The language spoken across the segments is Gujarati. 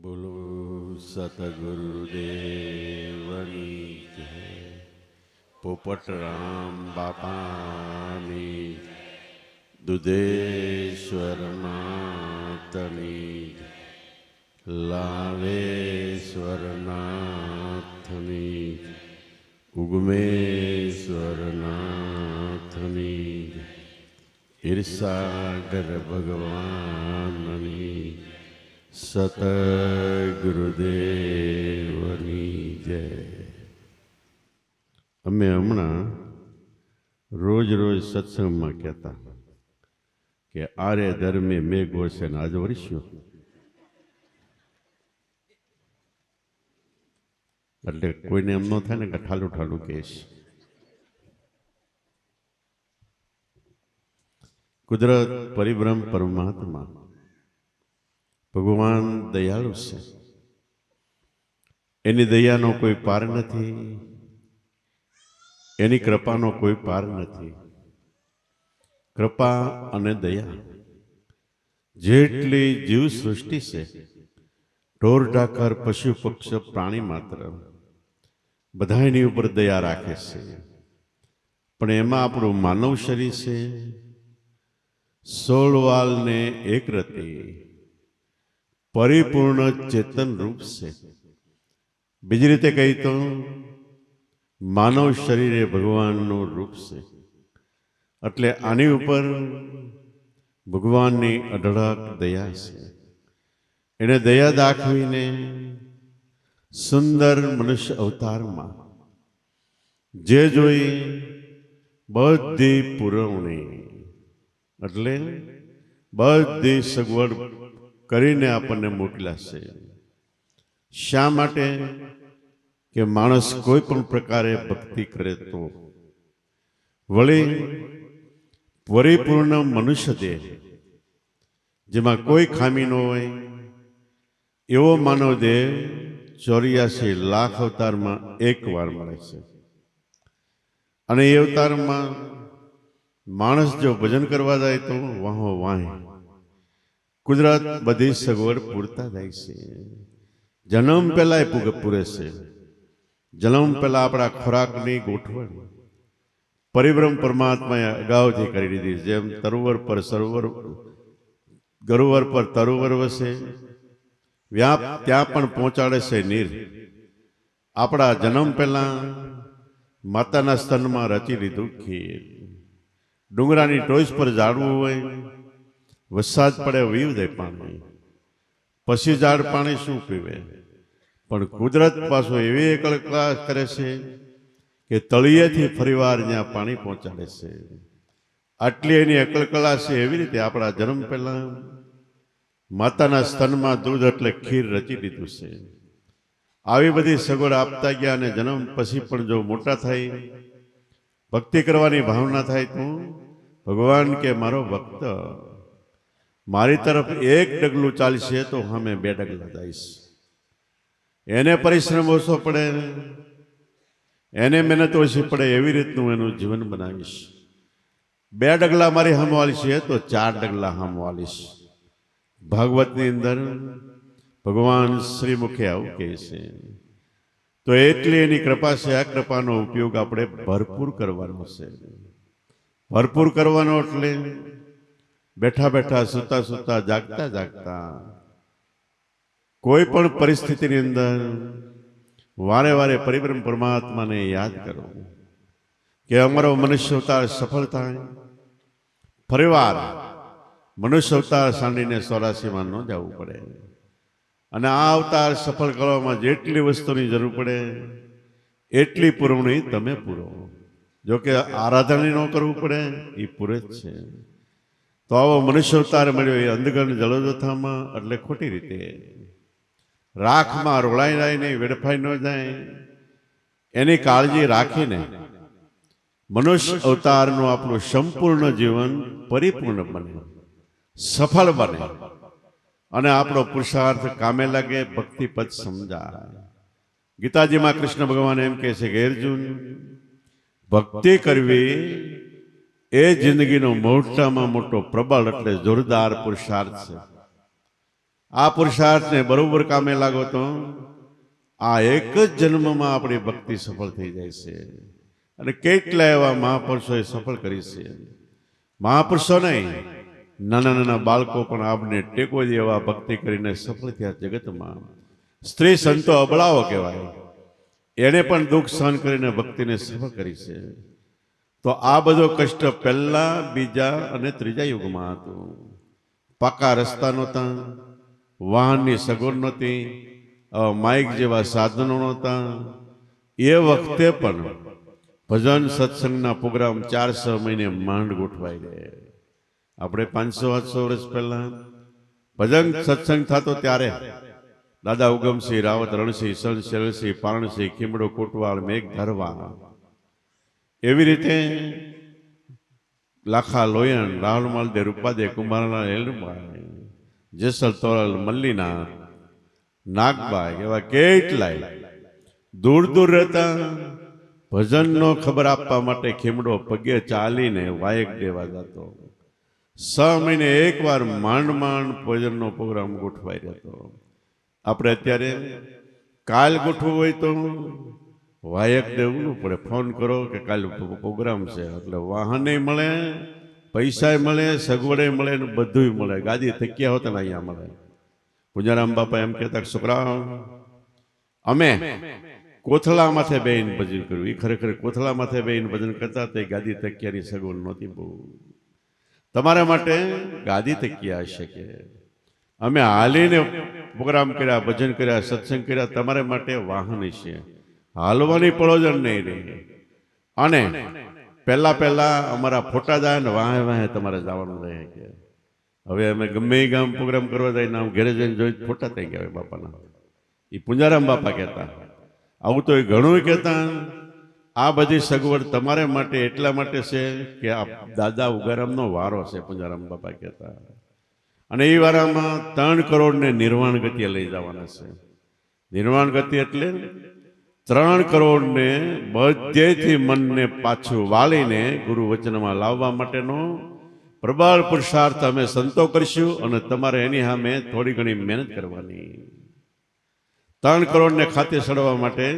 બોલો સતગુરુદેવની જય. પોપટરામ બાપાની, દુધેશ્વર નાથની, લાવેશ્વર નાથની, ઉગમેશ્વર નાથની, ઈર્ષાગર ભગવાનની, સતગુરુદેવની જય. અમે હમણાં રોજ સત્સંગમાં કહેતા કે આરે ધર્મે મેઘ વરસે ને આજ વરસ્યો. એટલે કોઈને એમ ન થાય ને કે ઠાલું ઠાલું કહેશ. કુદરત, પરિબ્રહ્મ, પરમાત્મા ભગવાન દયાળુ છે. એની દયાનો કોઈ પાર નથી, એની કૃપાનો કોઈ પાર નથી. કૃપા અને દયા જેટલી જીવ સૃષ્ટિ છે, ઢોર ઢાકર, પશુ પક્ષી, પ્રાણી માત્ર બધા એની ઉપર દયા રાખે છે. પણ એમાં આપણું માનવ શરીર છે, 16 વાલ ને એક રતી પરિપૂર્ણ ચેતન રૂપ છે. બીજી રીતે કહી તો માનવ શરીર એ ભગવાનનું રૂપ છે. એટલે આની ઉપર ભગવાનની અઢળક દયા છે. એને દયા દાખવીને સુંદર મનુષ્ય અવતારમાં જે જોઈ બધી પુરવણી એટલે બધી સગવડ કરીને આપણને મોકલ્યા છે. શા માટે? કે માણસ કોઈ પણ પ્રકારે ભક્તિ કરે તો વળી પરિપૂર્ણ મનુષ્ય દેહ, જેમાં કોઈ ખામી ન હોય એવો માનવ દેહ 84 લાખ અવતારમાં એક વાર મળે છે. અને એ અવતારમાં માણસ જો ભજન કરવા જાય તો વાહો વાહ કુદરત બધી સગવડ પૂરતા જાય છે. જન્મ પહેલા પૂરે છે. જન્મ પહેલા આપણા ખોરાકની ગોઠવણ પરિબ્રહ્મ પરમાત્માએ અગાઉથી કરી દીધી. જેમ તરુવર પર સરોવર, ગરુવર પર તરુવર વસે, વ્યાપ ત્યાં પણ પહોંચાડે છે નીર. આપણા જન્મ પહેલા માતાના સ્તનમાં રચી લીધું ખીર. ડુંગરાની ટોચ પર ઝાડવું હોય, વરસાદ પડે વીવ દે પાણી, પછી ઝાડ પાણી શું પીવે? પણ કુદરત પાછો એવી એકલકલા કરે છે કે તળિયેથી ફરીવાર જ્યાં પાણી પહોંચાડે છે. આટલી એની એકલકલા છે. એવી રીતે આપણા જન્મ પહેલા માતાના સ્તનમાં દૂધ એટલે ખીર રચી દીધું છે. આવી બધી સગવડ આપતા ગયા. અને જન્મ પછી પણ જો મોટા થાય, ભક્તિ કરવાની ભાવના થાય તો ભગવાન કે મારો ભક્ત મારી તરફ એક ડગલું ચાલશે તો અમે 2 ડગલા જઈશ. એને પરિશ્રમ ઓછો પડે, એને મહેનત ઓછી પડે, એવી રીતનું એનું જીવન બનાવીશ. 2 ડગલા મારી હમવાલી છે તો 4 ડગલા હમવાલીશ. ભાગવતની અંદર ભગવાન શ્રી મુખે આવું કહે છે. તો એટલી એની કૃપા છે. આ કૃપાનો ઉપયોગ આપણે ભરપૂર કરવાનો છે. ભરપૂર કરવાનો એટલે બેઠા બેઠા, સૂતા સૂતા, જાગતા જાગતા, કોઈ પણ પરિસ્થિતિની અંદર વારે વારે પરિબ્રહ્મ પરમાત્માને યાદ કરો કે અમારો મનુષ્ય અવતાર સફળ થાય. ફરીવાર મનુષ્ય અવતાર સાંડીને 84માં ન જવું પડે. અને આ અવતાર સફળ કરવામાં જેટલી વસ્તુની જરૂર પડે એટલી પુરવણી તમે પૂરો. જોકે આરાધના ન કરવું પડે એ પૂરે જ છે. તો આવો મનુષ્ય અવતાર મળ્યો એ અંધગણ જળોદથામાં, એટલે ખોટી રીતે રાખમાં રોળાઈ જાય નહીં, વેડફાઈ ન જાય એની કાળજી રાખીને મનુષ્ય અવતારનું આપણું સંપૂર્ણ જીવન પરિપૂર્ણ બને, સફળ બને અને આપણો પુરુષાર્થ કામે લાગે, ભક્તિ પદ સમજાય. ગીતાજીમાં કૃષ્ણ ભગવાન એમ કહે છે કે અર્જુન, ભક્તિ કરવી એ જિંદગીનો મોટામાં મોટો પ્રબળ એટલે જોરદાર પુરુષાર્થ છે. આ પુરુષાર્થને બરોબર કામે લાગો તો આ એક જ જન્મમાં આપણી ભક્તિ સફળ થઈ જાય છે. અને કેટલા એવા મહાપુરુષોએ સફળ કરી છે. મહાપુરુષો નહીં, નાના નાના બાળકો પણ આપને ટેકો દે એવા ભક્તિ કરીને સફળ થયા જગતમાં. સ્ત્રી સંતો અબળાઓ કહેવાય, એને પણ દુઃખ સહન કરીને ભક્તિને સફળ કરી છે. તો આ બધો કષ્ટ પહેલા, બીજા અને ત્રીજા યુગમાં હતું. પાકા રસ્તા નહોતા, વાહનની સગવડ નહોતી, માઇક જેવા સાધનો નહોતા. એ વખતે પણ ભજન સત્સંગના પ્રોગ્રામ 4-6 મહિને માંડ ગોઠવાઈ રહે. આપણે 500-800 વર્ષ પહેલા ભજન સત્સંગ થતો ત્યારે દાદા ઉગમસિંહ, રાવત, રણસિંહ, સંત શૈલસિંહ, પારણસિંહ, ખીમડો, કોટવાળ, મેઘ ધરવા, એવી રીતે લાખા લોયણ, રાહુલ માલદે, રૂપાદે, કુંભારલાલ એલભાઈ, જેસલ તોરલ, મલ્લીનાથ, નાગબાઈ, એવા કેટલાય દૂર દૂર રહેતા ભજનનો ખબર આપવા માટે ખીમડો પગે ચાલીને વાયક દેવા જતો. 6 મહિને એકવાર માંડ માંડ ભજનનો પ્રોગ્રામ ગોઠવાઈ રહેતો. આપણે અત્યારે કાલ ગોઠવું હોય તો વાયક દેવું પડે, ફોન કરો કે કાલ પ્રોગ્રામ છે, એટલે વાહને મળે, પૈસા મળે, સગવડે મળે ને બધું મળે. ગાદી તકિયા હોતા ને અહીંયા મળે. પૂજારામ બાપા એમ કહેતા, છોકરા અમે કોથળા માથે બેહીને ભજન કર્યું. એ ખરેખર કોથળા માથે બેહીને ભજન કરતા તે ગાદી તકિયાની સગવડ નહોતી બહુ. તમારા માટે ગાદી તકિયા હશે કે અમે હાલીને પ્રોગ્રામ કર્યા, ભજન કર્યા, સત્સંગ કર્યા, તમારા માટે વાહન છે, હાલવાની પળોજણ નહીં રહે. અને પહેલા અમારા ફોટા જાય ને વાહે વાહે તમારે જવાનું રહે કે હવે અમે ગમે એ ગામ પ્રોગ્રામ કરવા જાય ને આમ ઘરે જઈને જોઈ ફોટા થઈ ગયા બાપાના. એ પૂંજારામ બાપા કહેતા, આવું તો એ ઘણું કહેતા. આ બધી સગવડ તમારે માટે એટલા માટે છે કે આ દાદા ઉગારામનો વારો છે, પૂંજારામ બાપા કહેતા. અને એ વારામાં 3 કરોડને નિર્વાણ ગતિએ લઈ જવાના છે. નિર્વાણ ગતિ એટલે 3 કરોડને બધેથી મનને પાછું વાળીને ગુરુ વચનમાં લાવવા માટેનો પ્રબળ પુરુષાર્થ અમે સંતો કરીશું. અને તમારે એની સામે થોડી ઘણી મહેનત કરવાની. 3 કરોડને ખાતે ચડવા માટે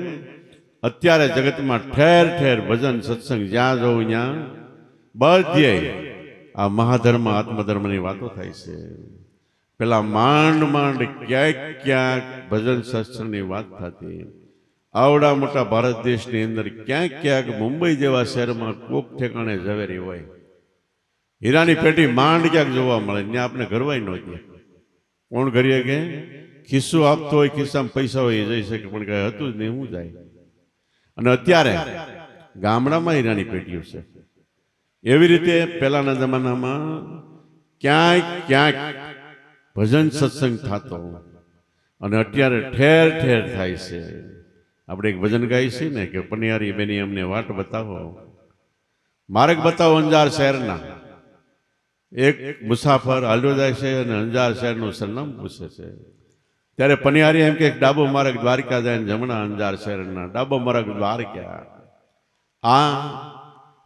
અત્યારે જગતમાં ઠેર ઠેર ભજન સત્સંગ જ્યાં જવું ત્યાં બધે આ મહાધર્મ આત્મધર્મની વાતો થાય છે. પેલા માંડ માંડ ક્યાંક ભજન સત્સંગની વાત થતી. આવડા મોટા ભારત દેશની અંદર ક્યાંક મુંબઈ જેવા શહેરમાં કોક ઠેકાણે ઝવેરી હોય, હીરાની પેટી માંડ ક્યાંક જોવા મળે. ત્યાં આપણે ઘરવાય નહોતી. કોણ ઘરીએ કે ખિસ્સું આપતો હોય, ખિસ્સામાં પૈસા હોય એ જઈ શકે, પણ કઈ હતું જ નહીં, હું જાય. અને અત્યારે ગામડામાં હીરાની પેટીઓ છે. એવી રીતે પહેલાના જમાનામાં ક્યાંક ભજન સત્સંગ થતો, અને અત્યારે ઠેર ઠેર થાય છે. આપણે એક ભજન ગાઈ છે ને કે પનિયારી બેની અમને વાટ બતાવો, માર્ગ બતાવો અંજાર શહેરના. એક મુસાફર હાલ્યો જાય છે અને અંજાર શહેરનું સરનામ પૂછે છે. ત્યારે પનિયારી એમ કે ડાબો માર્ગ દ્વારકા જાય ને જમણા અંજાર શહેરના. ડાબો માર્ગ દ્વારકા. આ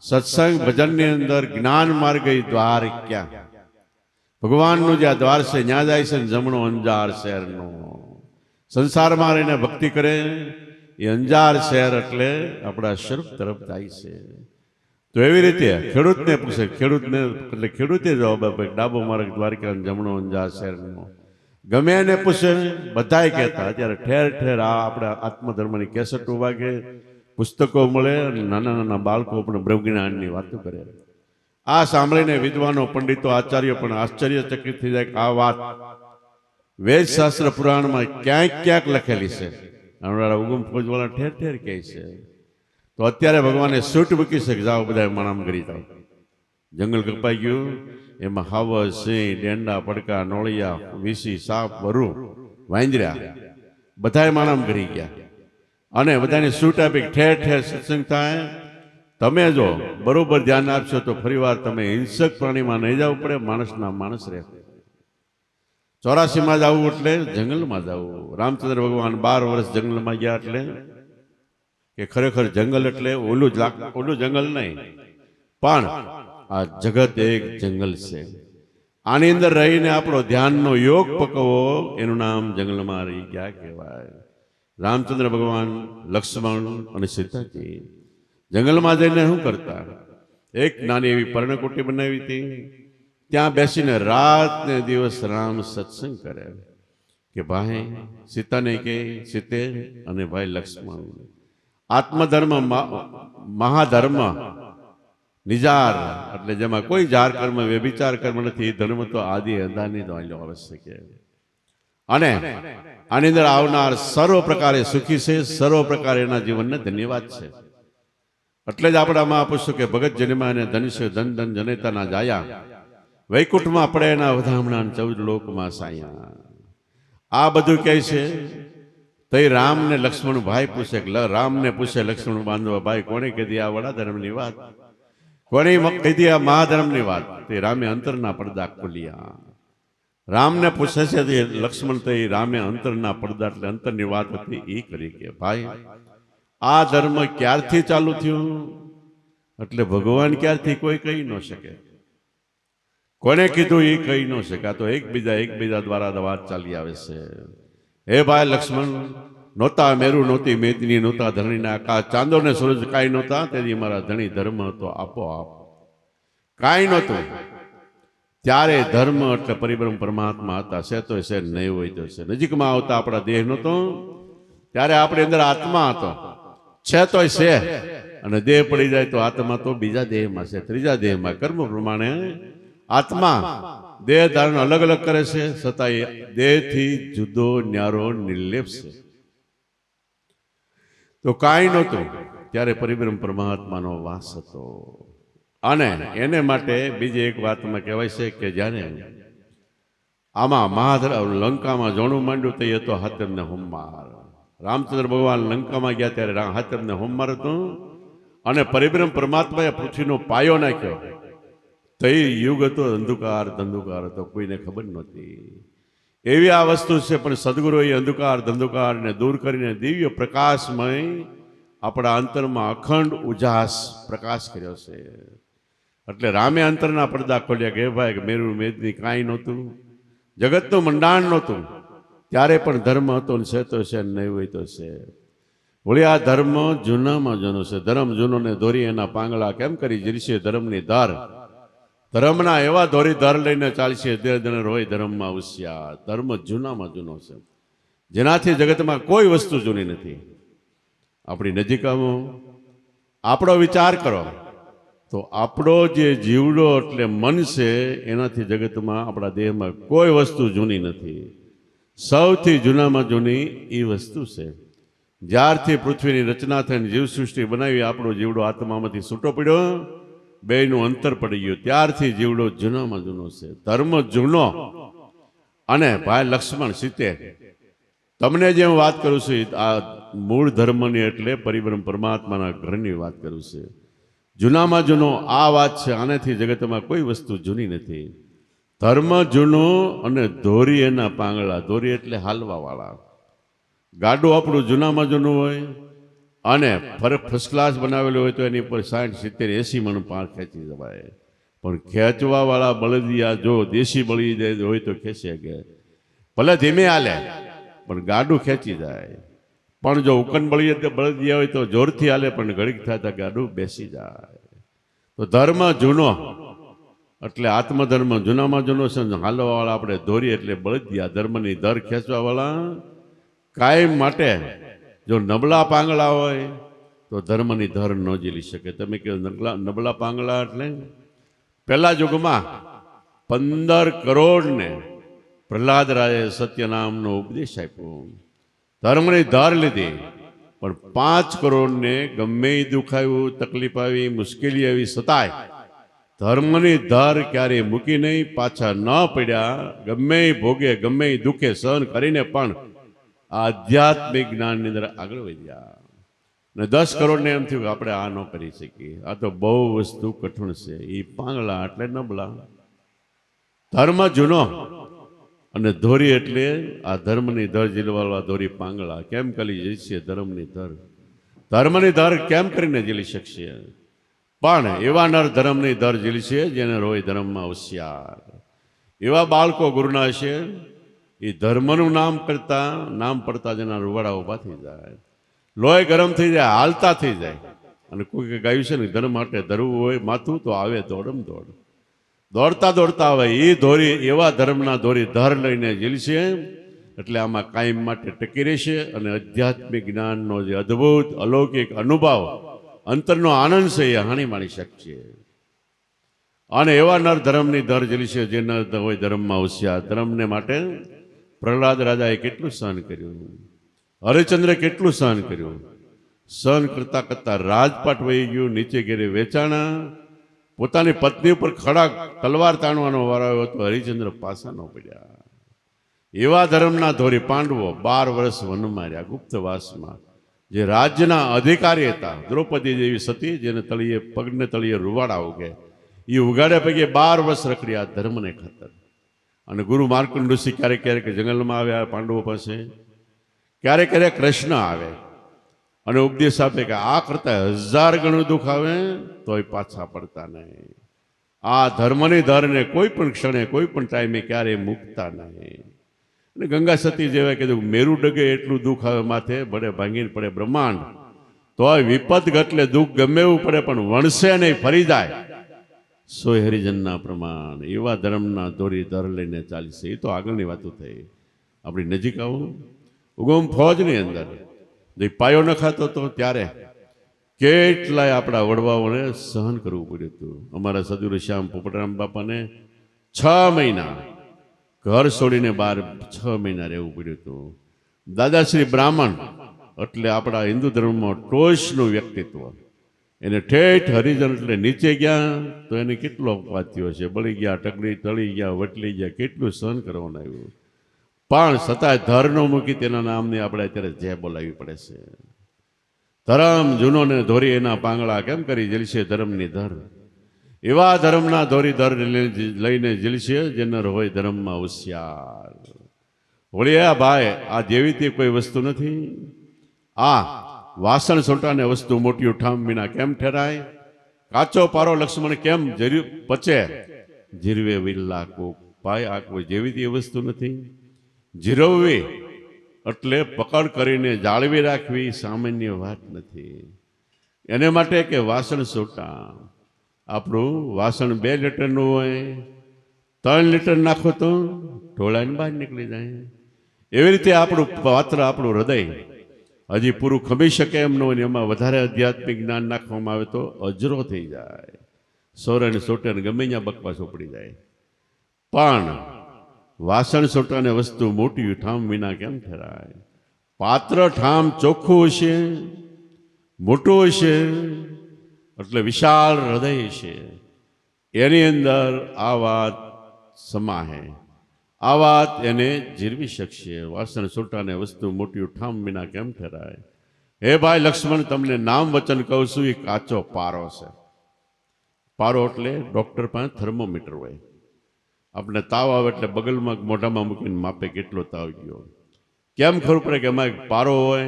સત્સંગ ભજનની અંદર જ્ઞાન માર્ગ દ્વારકા, ભગવાનનું જ્યાં દ્વાર છે ત્યાં જાય છે, જમણો અંજાર શહેરનો. સંસારમાં રહીને ભક્તિ કરે એ અંજાર શહેર એટલે આપણા સ્વરૂપ તરફ જાય છે. તો એવી રીતે ખેડૂતને પૂછે, ખેડૂતને એટલે ખેડૂતે જવાબ આપે ડાબો માર્ગ દ્વારકા, જમણો અંજાર શહેરનો. ગમે એને પૂછે, બધાય કહેતા. અત્યારે ઠેર ઠેર આ આપણા આત્મધર્મની કેસેટો વાગે, પુસ્તકો મળે, અને નાના નાના બાળકો પણ બ્રહ્મજ્ઞાનની વાતો કરે. આ સાંભળીને વિદ્વાનો, પંડિતો, આચાર્યો પણ આશ્ચર્યચકિત થઈ જાય કે આ વાત વેદ શાસ્ત્ર પુરાણમાં ક્યાંક લખેલી છે. અમારા ઉગમ ફોજવાળા ઠેર ઠેર કહે છે. તો અત્યારે ભગવાને સૂટ મૂકી છે કે જાઓ બધા માણામ કરી જાઓ. જંગલ કપાઈ ગયું, એમાં હાવજ, સિંહ, ડેંડા, પડકા, નોળિયા, વીસી, સાપ, વરુ, વાંદરા બધાએ માણામ કરી ગયા. અને બધાને સૂટ આપી ઠેર ઠેર સત્સંગ થાય. તમે જો બરોબર ધ્યાન આપશો તો ફરીવાર તમે હિંસક પ્રાણીમાં નહીં જવું પડે, માણસના માણસ રહે. 84માં જવું એટલે જંગલમાં જવું. રામચંદ્ર ભગવાન 12 વર્ષ જંગલમાં ગયા એટલે કે ખરેખર જંગલ એટલે ઓલું જંગલ નહીં, પણ આ જગત એક જંગલ છે. આની અંદર રહીને આપણો ધ્યાનનો યોગ પકવવો, એનું નામ જંગલમાં રહી ગયા કહેવાય. રામચંદ્ર ભગવાન, લક્ષ્મણ અને સીતાજી જંગલમાં જઈને શું કરતા? એક નાની એવી પર્ણકુટી બનાવી હતી. ત્યાં બેસીને રાત ને દિવસ રામ સત્સંગ કરે કે ભાઈ સીતાને કે સીતે અને ભાઈ લક્ષ્મણ, આત્મધર્મ મહાધર્મ નિજાર, એટલે જેમાં કોઈ જાર કર્મ વ્યભિચાર કર્મ નથી. ધર્મ તો આદિ અંધાની આવશ્યક છે. અને આની અંદર આવનાર સર્વ પ્રકારે સુખી છે, સર્વ પ્રકારે એના જીવનને ધન્યવાદ છે. એટલે જ આપણામાં પૂછ્યું કે ભગત જન્મા અને ધનશે ધન ધન જનેતાના જાયા, વૈકુંઠમાં પડે એના વધામણા 14 લોકમાં સાયા. આ બધું કહે છે. તો એ રામ ને લક્ષ્મણ ભાઈ પૂછે, રામને પૂછે લક્ષ્મણ બાંધવા ભાઈ, કોને કીધી આ વડા ધર્મની વાત? કોને કીધી આ મહાધર્મની વાત? તે રામે અંતરના પડદા ખોલ્યા. રામને પૂછે છે લક્ષ્મણ, તો એ રામે અંતરના પડદા, એટલે અંતરની વાત હતી એ કરી કે ભાઈ આ ધર્મ ક્યારથી ચાલુ થયું? એટલે ભગવાન ક્યારથી કોઈ કહી ન શકે. કોને કીધું એ કહી ન શકે. આ તો એકબીજા દ્વારા વાત ચાલી આવે છે. હે ભાઈ લક્ષ્મણ, નહોતા મેરુ, નહોતી મેદની, નહોતા ધરણીના આકાશ, ચાંદો ને સૂરજ કાંઈ નહોતા. તેથી મારા ધણી ધર્મ હતો આપોઆપ. કાંઈ નહોતું ત્યારે ધર્મ એટલે પરિબ્રહ્મ પરમાત્મા હતા. છે તો છે, નહીં હોય તો છે. નજીકમાં આવતા આપણા દેહ નહોતો, ત્યારે આપણી અંદર આત્મા હતો. છે તો છે, અને દેહ પડી જાય તો આત્મા તો બીજા દેહમાં છે, ત્રીજા દેહમાં. કર્મ પ્રમાણે આત્મા દેહ ધારણ અલગ અલગ કરે છે, છતાં એ દેહથી જુદો ન્યારો નિર્લેપ છે. તો કાંઈ નહોતું ત્યારે પરિબ્રહ્મ પરમાત્માનો વાસ હતો. અને એને માટે બીજી એક વાતમાં કહેવાય છે કે જ્યારે આમાં લંકામાં જોણું માંડ્યું તો એ તો હાથમને હોમવાર. રામચંદ્ર ભગવાન લંકામાં ગયા ત્યારે હાથમને હોમવાર હતું. અને પરિબ્રહ્મ પરમાત્માએ પૃથ્વીનો પાયો નાખ્યો. તો એ યુગ હતો અંધકાર ધંધુકાર હતો, કોઈને ખબર નહોતી. એવી આ વસ્તુ છે. પણ સદગુરુએ અંધકાર ધંધુકારને દૂર કરીને દિવ્ય પ્રકાશમય આપણા અંતરમાં અખંડ ઉજાસ પ્રકાશ કર્યો છે. એટલે રામે અંતરના પડદા ખોલ્યા કે ભાઈ મેરુ મેદની કાંઈ નહોતું, જગતનું મંડાણ નહોતું. ત્યારે પણ ધર્મ હતો ને છે તો છે, નહીં હોય તો છે. વળી આ ધર્મ જૂનામાં જૂનો છે. ધર્મ જૂનો ને દોરી એના પાંગળા કેમ કરી જીરશે ધર્મની ધાર? ધર્મના એવા દોરી ધાર લઈને ચાલશે દેહ હોય ધર્મમાં હોશિયાર. ધર્મ જૂનામાં જૂનો છે, જેનાથી જગતમાં કોઈ વસ્તુ જૂની નથી. આપણી નજીકમાં આપણો વિચાર કરો તો આપણો જે જીવડો એટલે મન છે, એનાથી જગતમાં આપણા દેહમાં કોઈ વસ્તુ જૂની નથી. સૌથી જૂનામાં જૂની એ વસ્તુ છે. જ્યારથી પૃથ્વીની રચના થઈને જીવસૃષ્ટિ બનાવી, આપણો જીવડો આત્મામાંથી છૂટો પડ્યો, બેયનું અંતર પડી ગયું, ત્યારથી જીવડો જૂનામાં જૂનો છે. ધર્મ જૂનો. અને ભાઈ લક્ષ્મણ સીતે, તમને જે હું વાત કરું છું આ મૂળ ધર્મની એટલે પરિબ્રહ્મ પરમાત્માના ઘરની વાત કરું છું. જૂનામાં જૂનો આ વાત છે. આનાથી જગતમાં કોઈ વસ્તુ જૂની નથી. ધર્મ જૂનો અને ધોરી એના પાંગળા. ધોરી એટલે હાલવા વાળા. ગાડું આપણું જૂનામાં જૂનું હોય અને ફર્સ્ટ ક્લાસ બનાવેલું હોય તો એની ઉપર 60, 70, 80 મણ પાર ખેંચી જવાય. પણ ખેંચવા વાળા બળદિયા જો દેશી બળી હોય તો ખેંચે ગયા, ભલે ધીમે હાલે પણ ગાડું ખેંચી જાય. પણ જો ઉકન બળદિયા હોય તો જોરથી હાલે પણ ઘડીક થતા ગાડું બેસી જાય. તો ધર્મ જૂનો એટલે આત્મધર્મ જૂનામાં જૂનો છે. હાલવા વાળા આપણે ધોરી એટલે બળદિયા, ધર્મની દર ખેંચવા વાળા. કાયમ માટે જો નબળા પાંગળા હોય તો ધર્મની ધર ન ઝીલી શકે. તમે કહો નબળા પાંગળા એટલે પહેલા યુગમાં 15 કરોડને પ્રહલાદ રાયે સત્યનામનો ઉપદેશ આપ્યો, ધર્મની ધાર લીધી. પણ 5 કરોડને ગમે દુઃખ આવ્યું, તકલીફ આવી, મુશ્કેલી આવી, છતાંય ધર્મની ધાર ક્યારેય મૂકી નહીં, પાછા ન પડ્યા. ગમે ભોગે, ગમે દુઃખે સહન કરીને પણ આધ્યાત્મિક જ્ઞાનની અંદર આગળ વધ્યા. ને 10 કરોડને એમ થયું કે આપણે આ ન કરી શકીએ, આ તો બહુ વસ્તુ કઠણ છે. એ પાંગળા એટલે નબળા. ધર્મ જૂનો અને ધોરી એટલે આ ધર્મની ધર ઝીલવાળા ધોરી પાંગળા. કેમ કરી જશે ધર્મની ધર? ધર્મની ધર કેમ કરીને ઝીલી શકશે? પણ એવા નર ધર્મની ધર ઝીલશે જેને રોય ધર્મમાં હોશિયાર. એવા બાળકો ગુરુના હશે, એ ધર્મનું નામ પડતા જેના રૂવાડા ઊભા થઈ જાય, લોહી ગરમ થઈ જાય, હાલતા થઈ જાય. અને કોઈ ગાયું છે ને ધર્મ માટે ધરવું હોય માથું તો આવે દોડમ દોડ, દોડતા દોડતા આવે. એ ધોરી એવા ધર્મના ધોરી ધર લઈને ઝીલશે, એટલે આમાં કાયમ માટે ટકી રહેશે. અને આધ્યાત્મિક જ્ઞાનનો જે અદ્ભુત અલૌકિક અનુભવ, અંતરનો આનંદ છે, એ હાણી માણી શકશે. અને એવા નર ધર્મની દર ઝીલશે જે નર હોય ધર્મમાં હોશિયાર. ધર્મને માટે પ્રહલાદ રાજાએ કેટલું સહન કર્યું, હરિચંદ્રે કેટલું સહન કર્યું. સહન કરતા કરતા રાજપાટ વહી ગયું, નીચે ઘેરે વેચાણા. પોતાની પત્ની ઉપર ખડા તલવાર તાણવાનો વારો આવ્યો તો હરિચંદ્ર પાસા ન પડ્યા. એવા ધર્મના ધોરી પાંડવો 12 વર્ષ વનમાં રહ્યા, ગુપ્તવાસમાં. જે રાજ્યના અધિકારી હતા, દ્રૌપદી જેવી સતી, જેને તળિયે પગને તળિયે રૂવાડા ઉગે, એ ઉગાડ્યા પૈકી 12 વર્ષ રખડ્યા ધર્મને ખાતર. અને ગુરુ માર્કંડ ઋષિ ક્યારેક ક્યારેક જંગલમાં આવ્યા પાંડવો પાસે, ક્યારેક ક્યારેક કૃષ્ણ આવે અને ઉપદેશ આપે કે આ કરતા 1000 ગણું દુઃખ આવે તોય પાછા પડતા નહીં. આ ધર્મની ધરને કોઈ પણ ક્ષણે, કોઈ પણ ટાઈમે ક્યારેય મૂકતા નહીં. અને ગંગા સતી જેવા કીધું, મેરુ ડગે એટલું દુઃખ આવે માથે, ભલે ભાંગીને પડે બ્રહ્માંડ, તોય વિપત ગટલે દુઃખ ગમે એવું પડે પણ વણશે નહીં, ફરી જાય. સોય હરિજનના પ્રમાણ એવા ધર્મના દોરી દર લઈને ચાલશે. એ તો આગળની વાતો થઈ. આપણી નજીક આવું ઉગમ ફોજની અંદર પાયો ન ખાતો તો ત્યારે કેટલાય આપણા વડવાઓને સહન કરવું પડ્યું હતું. અમારા સદગુરુ શ્યામ પોપટરામ બાપાને 6 મહિના ઘર છોડીને 6 મહિના રહેવું પડ્યું હતું. દાદાશ્રી બ્રાહ્મણ એટલે આપણા હિન્દુ ધર્મમાં ટોચનું વ્યક્તિત્વ, એને ઠેઠ હરિજન એટલે નીચે ગયા તો એને કેટલો અપવાદ થયો છે. બળી ગયા, ટકડી તળી ગયા, વટલી ગયા, કેટલું સહન કરવાનું આવ્યું. પણ છતાંય ધર ન મૂકી તેના નામની આપણે અત્યારે જય બોલાવી પડે છે. ધર્મ જૂનો ને ધોરી એના પાંગળા કેમ કરી ઝીલશે ધર્મની ધર. એવા ધર્મના ધોરી ધર લઈને ઝીલશે જેનર હોય ધર્મમાં હોશિયાર. વળિયા ભાઈ, આ જેવી તે કોઈ વસ્તુ નથી. આ વાસણ સોટાને વસ્તુ મોટી ઉઠામ વિના કેમ ઠેરાય? કાચો પારો લક્ષ્મણ કેમ પચે? જીરવે વિલ્લા કોક ભાઈ, આ કોઈ જેવી તે વસ્તુ નથી. જીરવવી એટલે પકડ કરીને જાળવી રાખવી સામાન્ય વાત નથી. એને માટે કે વાસણ સોટા, આપણું વાસણ 2 લીટરનું હોય, 3 લીટર નાખો તો ઢોળાઈને બહાર નીકળી જાય. એવી રીતે આપણું પાત્ર, આપણું હૃદય હજી પૂરું ખમી શકે એમ ન હોય. એમાં વધારે આધ્યાત્મિક જ્ઞાન નાખવામાં આવે તો અજરો થઈ જાય. સોરે ને સોટે ને ગમે ત્યાં બકવાસો પડી જાય. પણ વાસણ સોટાને વસ્તુ મોટી ઠામ વિના કેમ ઠરાય? પાત્ર ઠામ ચોખ્ખું હશે, મોટું હશે, એટલે વિશાળ હૃદય છે, એની અંદર આ વાત સમાહે, આ વાત એને જીરવી શકશે. વાસણ સોટાને વસ્તુ મોટી ઠામ વિના કેમ ઠરાય? હે ભાઈ લક્ષ્મણ, તમને નામ વચન કહું છું, એ કાચો પારો છે. પારો એટલે ડૉક્ટર પાસે થર્મોમીટર હોય. આપણે તાવ આવે એટલે બગલમાં મોઢામાં મૂકીને માપે કેટલો તાવ ગયો. કેમ ખબર પડે કે એમાં એક પારો હોય.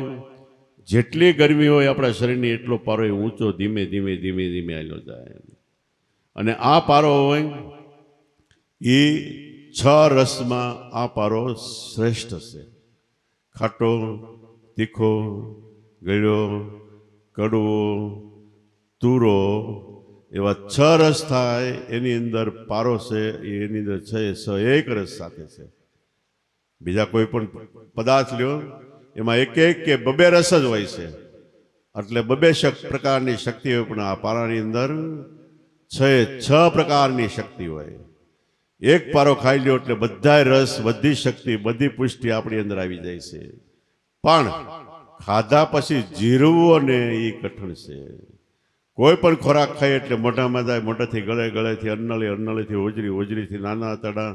જેટલી ગરમી હોય આપણા શરીરની એટલો પારો એ ઊંચો ધીમે ધીમે ધીમે ધીમે હાલ્યો જાય. અને આ પારો હોય એ 6 રસમાં આ પારો શ્રેષ્ઠ છે. ખાટો, તીખો, ગળ્યો, કડવો, તુરો, એવા 6 રસ થાય. એની અંદર પારો છે, એની અંદર 6 રસ સાથે છે. બીજા કોઈ પણ પદાર્થ લ્યો એમાં એક કે 2 રસ જ હોય છે. એટલે 2 પ્રકારની શક્તિ હોય, પણ આ પારાની અંદર 6 પ્રકારની શક્તિ હોય. એક પારો ખાઈ લ્યો એટલે બધા રસ, બધી શક્તિ, બધી પુષ્ટિ આપણી અંદર આવી જાય છે. પણ ખાધા પછી જીરવું ને એ કઠણ છે. કોઈ પણ ખોરાક ખાય એટલે મોઢામાં જાય, મોઢાથી ગળે, ગળેથી અન્નળી, અન્નળીથી હોજરી, હોજરીથી નાના આંતરડા,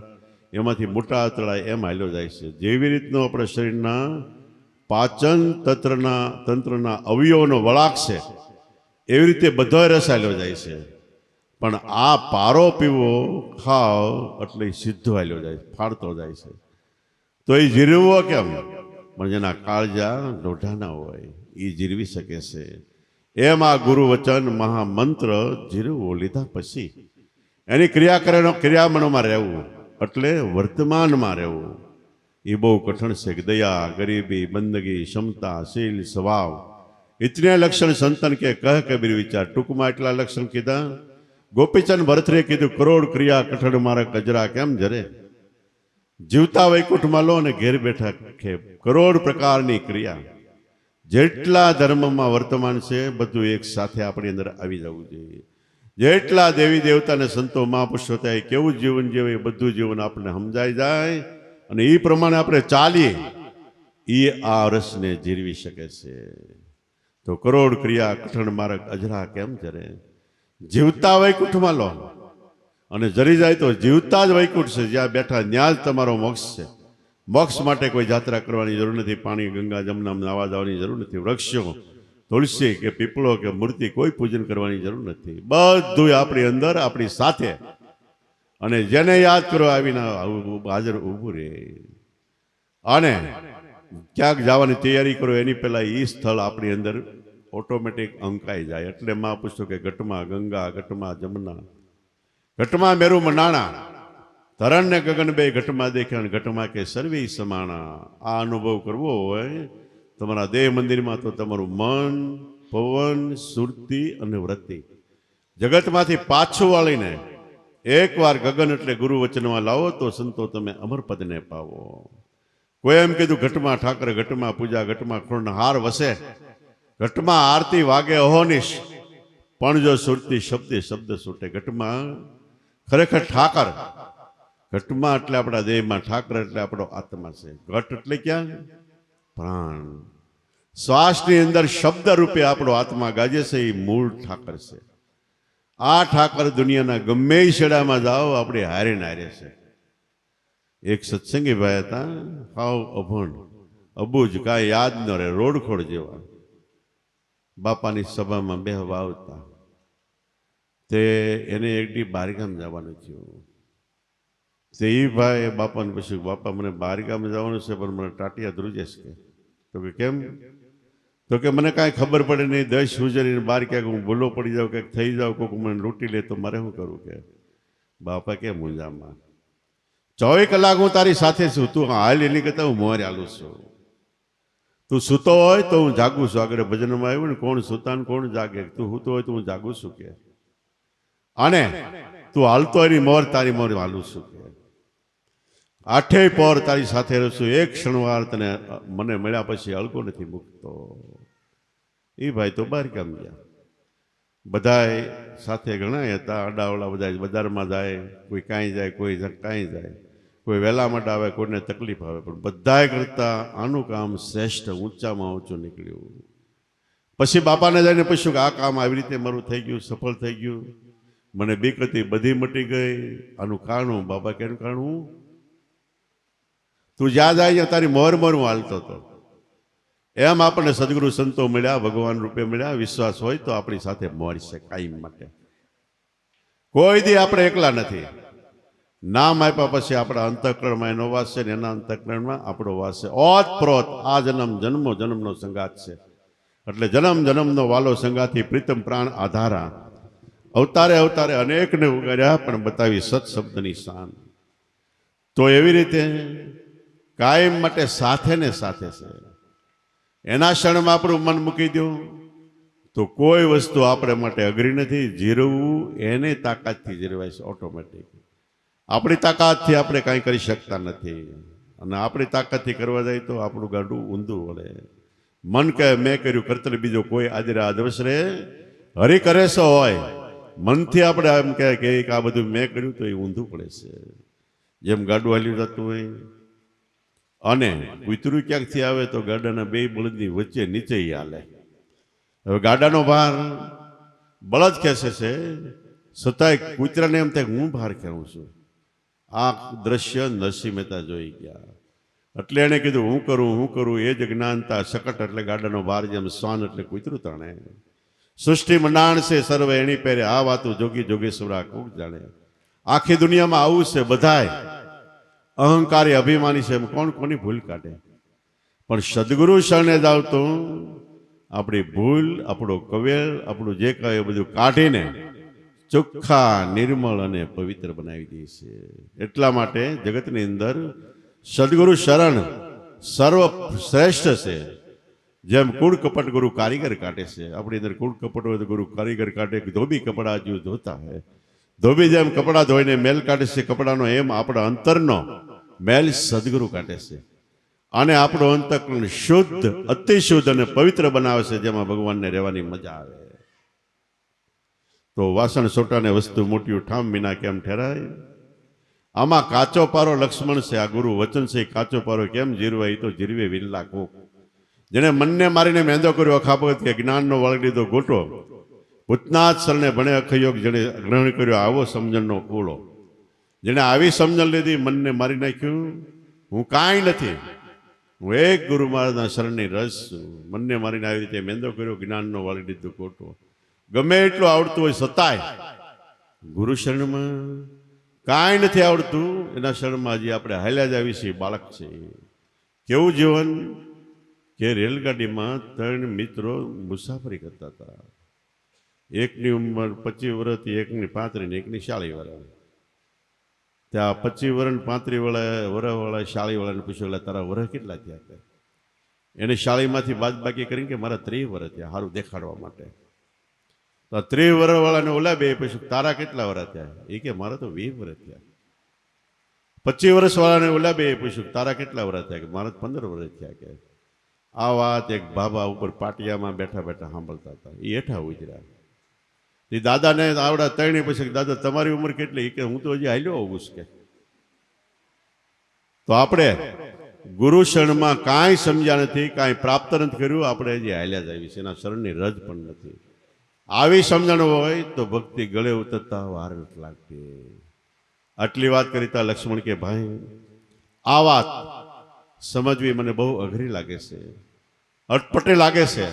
એમાંથી મોટા આંતરડા, એમ હાલ્યો જાય છે. જેવી રીતનું આપણા શરીરના પાચન તંત્રના અવયવોનો વળાંક છે, એવી રીતે બધો રસ હાલ્યો જાય છે. પણ આ પારો પીવો, ખાઓ એટલે સીધો હાલ્યો જાય, ફાડતો જાય છે. તો એ જીરવો કેમ? પણ જેના કાળજા લોઢાના હોય એ જીરવી શકે છે. એમ આ ગુરુ વચન મહામંત્ર જીરવો લીધા પછી એની ક્રિયામણોમાં રહેવું. એટલે વર્તમાનમાં રહેવું એ બહુ કઠણ છે કે દયા, ગરીબી, બંદગી, ક્ષમતા, શીલ, સ્વભાવ ઇતને લક્ષણ સંતન કે કહ કબીર વિચાર. ટૂંકમાં એટલા લક્ષણ કીધા. ગોપીચંદ ભરતરે કીધું કરોડ ક્રિયા કઠણ મારા કજરા કેમ જરે. જીવતા વૈકુંઠમાં લો અને ઘેર બેઠા ખેપ. કરોડ પ્રકારની ક્રિયા, જેટલા ધર્મમાં વર્તમાન છે બધું એક સાથે આપણી અંદર આવી જવું જોઈએ. જેટલા દેવી દેવતા ને સંતો મહાપુરુષો થાય કેવું જીવન જીવે એ બધું જીવન આપણને સમજાઈ જાય અને એ પ્રમાણે આપણે ચાલીએ એ આ રસને જીરવી શકે છે. તો કરોડ ક્રિયા કઠણ માર્ગ અજરા કેમ જરે. જીવતા વૈકુંઠમાં લો અને જરી જાય તો જીવતા જ વૈકુંઠ છે. જ્યાં બેઠા ત્યાં જ તમારો મોક્ષ છે. મોક્ષ માટે કોઈ યાત્રા કરવાની જરૂર નથી. પાણી ગંગા જમનામાં નાવા જવાની જરૂર નથી. વૃક્ષો, તુલસી કે પીપળો કે મૂર્તિ કોઈ પૂજન કરવાની જરૂર નથી. બધું આપણી અંદર આપણી સાથે. અને જેને યાદ કરો આવીને હાજર ઊભું રહે. અને ક્યાંક જવાની તૈયારી કરો એની પહેલા એ સ્થળ આપણી અંદર ઓટોમેટિક અંકાઈ જાય. એટલે માં પૂછ્યું કે ઘટમાં ગંગા, ઘટમાં જમના, ઘટમાં મેરુમાં નાણા, ધરણ ને ગગન બે ઘટમાં દેખ્યા, ઘટમાં કે સર્વે સમાણા. આ અનુભવ કરવો હોય તમારા દેહ મંદિરમાં તો તમારું મન, પવન, સુરતી અને વૃત્તિ જગતમાંથી પાછું વાળીને એકવાર ગગન એટલે ગુરુ વચનમાં લાવો તો સંતો તમે અમરપદને પાવો. કોઈ એમ કીધું ઘટમાં ઠાકર, ઘટમાં પૂજા, ઘટમાં ખોણ હાર વસે, ઘટમાં આરતી વાગે અહોનિશ, પણ જો સુરતી શબ્દે શબ્દ છૂટે. ઘટમાં ખરેખર ઠાકર, ઘટમાં એટલે આપણા દેહમાં, ઠાકર એટલે આપણો આત્મા છે. ઘટ એટલે ક્યાં? પ્રાણ. શ્વાસની અંદર શબ્દ રૂપે આપણો આત્મા ગાજે છે એ મૂળ ઠાકર છે. આ ઠાકર દુનિયાના ગમે છેડામાં જાઓ આપણે હારે નારે છે. એક સત્સંગી ભાઈ હતા, હાવ અભણ, અબુજ, કાંઈ યાદ ન રહે, રોડખોડ જેવા. બાપાની સભામાં બેહવા આવતા તે એને એકડી બારગામ જવાનું થયું. તે એ ભાઈ બાપાને પૂછ્યું, બાપા મને બારગામ જવાનું છે પણ મને ટાટિયા ધ્રુજે છે. તો કે કેમ? તો કે મને કાંઈ ખબર પડે નહીં, 10 હુજરીને બહાર ક્યાંક હું ભૂલો પડી જાઉં, ક્યાંક થઈ જાઉં, કોઈક મને લૂંટી લે તો મારે શું કરવું? કે બાપા કે મુંજામાં 24 કલાક હું તારી સાથે છું, તું હાલ એની કરતા હું મોર હાલું છું. તું સૂતો હોય તો હું જાગું છું. આગળ ભજનમાં આવ્યું ને, કોણ સૂતા ને કોણ જાગે. તું સૂતો હોય તો હું જાગું છું કે, અને તું હાલતો એની મોર તારી મોર હાલું છું કે, 8 પોર તારી સાથે રહું છું. એક ક્ષણવાર તને મને મળ્યા પછી અળગો નથી મૂકતો. એ ભાઈ તો બહાર કામ ગયા. બધાય સાથે ઘણા હતા, આડાવડા બધા બજારમાં જાય, કોઈ કાંઈ જાય, કોઈ કાંઈ જાય, કોઈ વહેલા માટે આવે, કોઈને તકલીફ આવે, પણ બધાય કરતા આનું કામ શ્રેષ્ઠ, ઊંચામાં ઊંચું નીકળ્યું. પછી બાપાને જઈને પૂછ્યું કે આ કામ આવી રીતે મારું થઈ ગયું, સફળ થઈ ગયું, મને બીક હતી બધી મટી ગઈ, આનું કારણ? બાબા કેનું કારણ? હું તું જ્યાં જાય તારી મોર મોર હું હાલતો હતો. એમ આપણને સદગુરુ સંતો મળ્યા, ભગવાન રૂપે મળ્યા. વિશ્વાસ હોય તો આપણી સાથે મળશે કાયમ માટે. કોઈ દી આપણે એકલા નથી. નામ આપ્યા પછી આપણા અંતઃકરણમાં એનો વાસ છે ને એના અંતઃકરણમાં આપણો વાસ છે. ઓતપ્રોત આ જન્મ જન્મો જન્મનો સંગાત છે. એટલે જન્મ જન્મનો વાલો સંગાથી પ્રીતમ પ્રાણ આધારા. અવતારે અવતારે અનેકને ઉગાડ્યા પણ બતાવી સત શબ્દની શાન. તો એવી રીતે કાયમ માટે સાથે ને સાથે છે. એના ક્ષણમાં આપણું મન મૂકી દો તો કોઈ વસ્તુ આપણે માટે અઘરી નથી. જીરવવું એને તાકાતથી જીરવાય છે ઓટોમેટિક. આપણી તાકાતથી આપણે કાંઈ કરી શકતા નથી, અને આપણી તાકાતથી કરવા જાય તો આપણું ગાડું ઊંધું વળે. મન કહે મેં કર્યું, કરતર બીજો કોઈ આદરા દિવસ રે હરી કરે સો હોય. મનથી આપણે એમ કહે કે આ બધું મેં કર્યું તો એ ઊંધું પડે છે. જેમ ગાડું હાલ્યું જતું હોય અને કૂતરું ક્યાંકથી આવે તો ગાડાના બે બળદની વચ્ચે નીચે હાલે. હવે ગાડાનો ભાર બળદ ખેંચે છે, છતાંય કૂતરાને એમ થાય હું ભાર ખેવું છું. આ દ્રશ્ય નરસિંહ મહેતા જોઈ ગયા. એટલે એને કીધું હું કરું એ જ જ્ઞાનતા. શકટ એટલે ગાડાનો ભાર, જેમ શ્વાન એટલે કૂતરું તાણે. સૃષ્ટિ મંડાણ છે સર્વ એની પહેરે, આ વાતું જોગી જોગેશ્વરા કોક જાણે. આખી દુનિયામાં આવું છે. બધાય અહંકારી અભિમાની છે, એમ કોણ કોની ભૂલ કાઢે? પણ સદગુરુ શરણે જાવ તો આપણી ભૂલ, આપણો કવેલ, આપણું જે કહે એ બધું કાઢીને ચોખ્ખા, નિર્મળ અને પવિત્ર બનાવી દે છે. એટલા માટે જગતની અંદર સદગુરુ શરણ સર્વ શ્રેષ્ઠ છે. જેમ કુળ કપટ ગુરુ કારીગર કાઢે છે, આપણી અંદર કુળ કપટ હોય તો ગુરુ કારીગર કાઢે. ધોબી કપડા જો ધોતા હે, ધોબી જેમ કપડા ધોઈને મેલ કાઢે છે કપડાનો, એમ આપણા અંતરનો મેલ સદગુરુ કાઢે છે અને આપણું અંતઃકરણ શુદ્ધ, અતિ શુદ્ધ અને પવિત્ર બનાવે છે, જેમાં ભગવાનને રહેવાની મજા આવે. તો વાસણ સોટાને વસ્તુ મોટી ઠામ વિના કેમ ઠેરાય. આમાં કાચો પારો લક્ષ્મણ છે, આ ગુરુ વચન છે. કાચો પારો કેમ જીરવાય? તો જીરવે વિરલા કોક. જેને મનને મારીને મેંદો કર્યો અખાપગત કે જ્ઞાનનો વળગ લીધો ગોટો. ભૂતનાથ સરને ભણે અખયોગ જેને ગ્રહણ કર્યો આવો સમજણનો ઓળો. જેને આવી સમજણ લીધી, મનને મારી નાખ્યું, હું કાંઈ નથી, હું એક ગુરુ મહારાજના શરણની રસ છું. મનને મારીને આવી રીતે મેંદો કર્યો, જ્ઞાનનો વળગ લીધો ગોટો. ગમે એટલું આવડતું હોય છતાંય ગુરુ શરણમાં કાંઈ નથી આવડતું, એના શરણમાં હજી આપણે હાલ્યા જ આવી છીએ, બાળક છે. કેવું જીવન કે રેલગાડીમાં 3 મિત્રો મુસાફરી કરતા હતા. એકની ઉંમર 25 વર્ષથી, એકની 35 ને એકની 40 વર્ષ. ત્યાં 25 વર્ષ 35 વર્ષવાળા 40 વાળાને પૂછ્યું, તારા વર્ષ કેટલા થયા? એને 40માંથી બાદ બાકી કરીને કે મારા 30 વર્ષ થયા, સારું દેખાડવા માટે. તો 30 વર્ષવાળાને ઓલા બે પૂછ્યું, તારા કેટલા વર્ષ થયા? એ કે મારા તો 20 વર્ષ થયા. 25 વર્ષવાળાને ઓલા બે પૂછ્યું, તારા કેટલા વર્ષ થયા? કે મારા 15 વર્ષ થયા. કે આ વાત એક બાબા ઉપર પાટિયામાં બેઠા બેઠા સાંભળતા હતા. એ હેઠા ઉતર્યા. એ દાદાને આવડા 3 પછી, દાદા તમારી ઉંમર કેટલી? કે હું તો હજી હાલ્યો આવું છે. તો આપણે ગુરુ શરણમાં કાંઈ સમજ્યા નથી, કાંઈ પ્રાપ્ત નથી કર્યું, આપણે હજી હાલ્યા જ આવી છે. એના શરણની રજ પણ નથી. આવી સમજણ હોય તો ભક્તિ ગળે ઉતરતા વાર નથી લાગતી. આટલી વાત કરીતા લક્ષ્મણ કે ભાઈ, આ વાત સમજવી મને બહુ અઘરી લાગે છે, અટપટે લાગે છે.